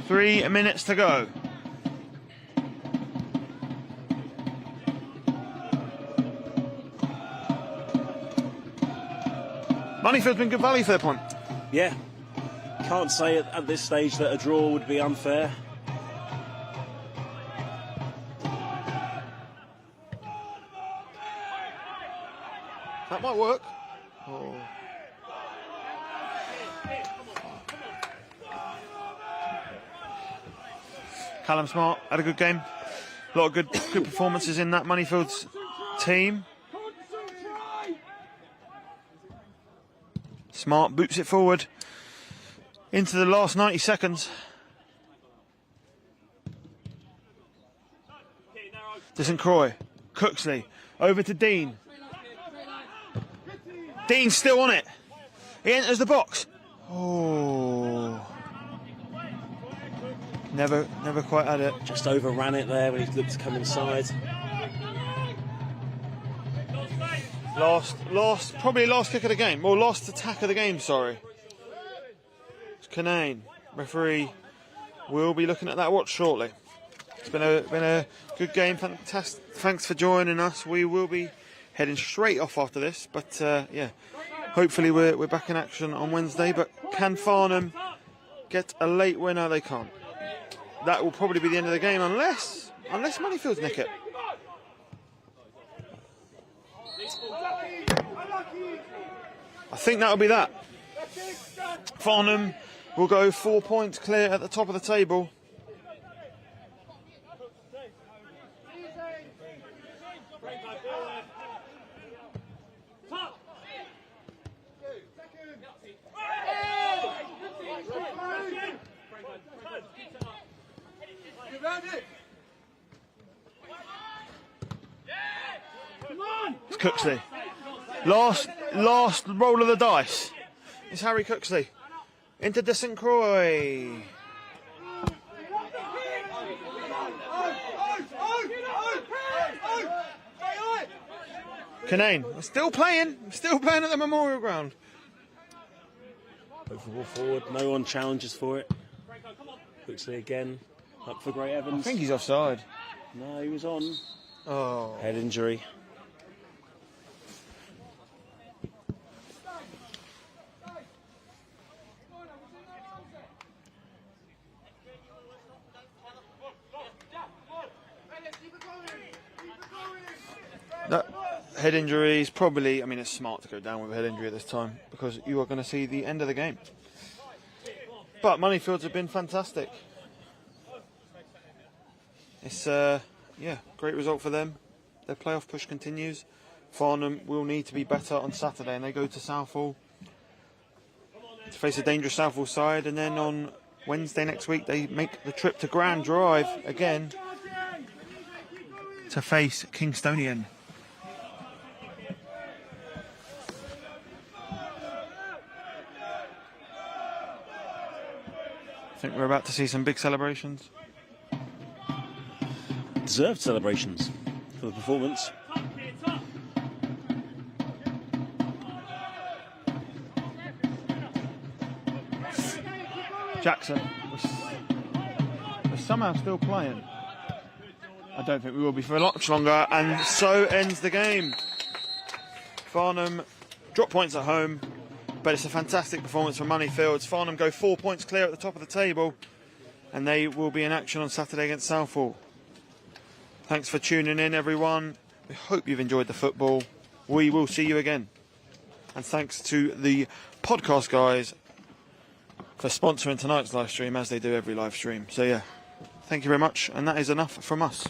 3 minutes to go. Moneyfield's been good value for their point. Yeah. Can't say at this stage that a draw would be unfair. That might work. Oh. Callum Smart had a good game. A lot of good performances in that Moneyfields team. Smart boots it forward into the last 90 seconds. St Croix, Cooksley, over to Dean. Dean's still on it. He enters the box. Oh. Never quite had it. Just overran it there when he looked to come inside. Probably last kick of the game, or last attack of the game, sorry. It's Canane. Referee will be looking at that watch shortly. It's been a good game. Fantastic. Thanks for joining us. We will be heading straight off after this, but yeah, hopefully we're back in action on Wednesday. But can Farnham get a late winner? They can't. That will probably be the end of the game unless Moneyfields nick it. I think that'll be that. Farnham will go 4 points clear at the top of the table. It's Cooksley. Last roll of the dice. It's Harry Cooksley. Into de St Croix. Canane, we're still playing at the Memorial Ground. Put the ball forward, no one challenges for it. Cooksley again, up for Gray Evans. I think he's offside. No, he was on. Oh. Head injury. That head injury is probably, I mean, it's smart to go down with a head injury at this time because you are going to see the end of the game. But Moneyfields have been fantastic. It's, yeah, great result for them. Their playoff push continues. Farnham will need to be better on Saturday, and they go to Southall to face a dangerous Southall side, and then on Wednesday next week they make the trip to Grand Drive again to face Kingstonian. I think we're about to see some big celebrations. Deserved celebrations for the performance. Jackson was somehow still playing. I don't think we will be for much longer, and so ends the game. Farnham drop points at home, but it's a fantastic performance from Moneyfields. Farnham go 4 points clear at the top of the table, and they will be in action on Saturday against Southall. Thanks for tuning in, everyone. We hope you've enjoyed the football. We will see you again. And thanks to the podcast guys for sponsoring tonight's live stream, as they do every live stream. So yeah, thank you very much, and that is enough from us.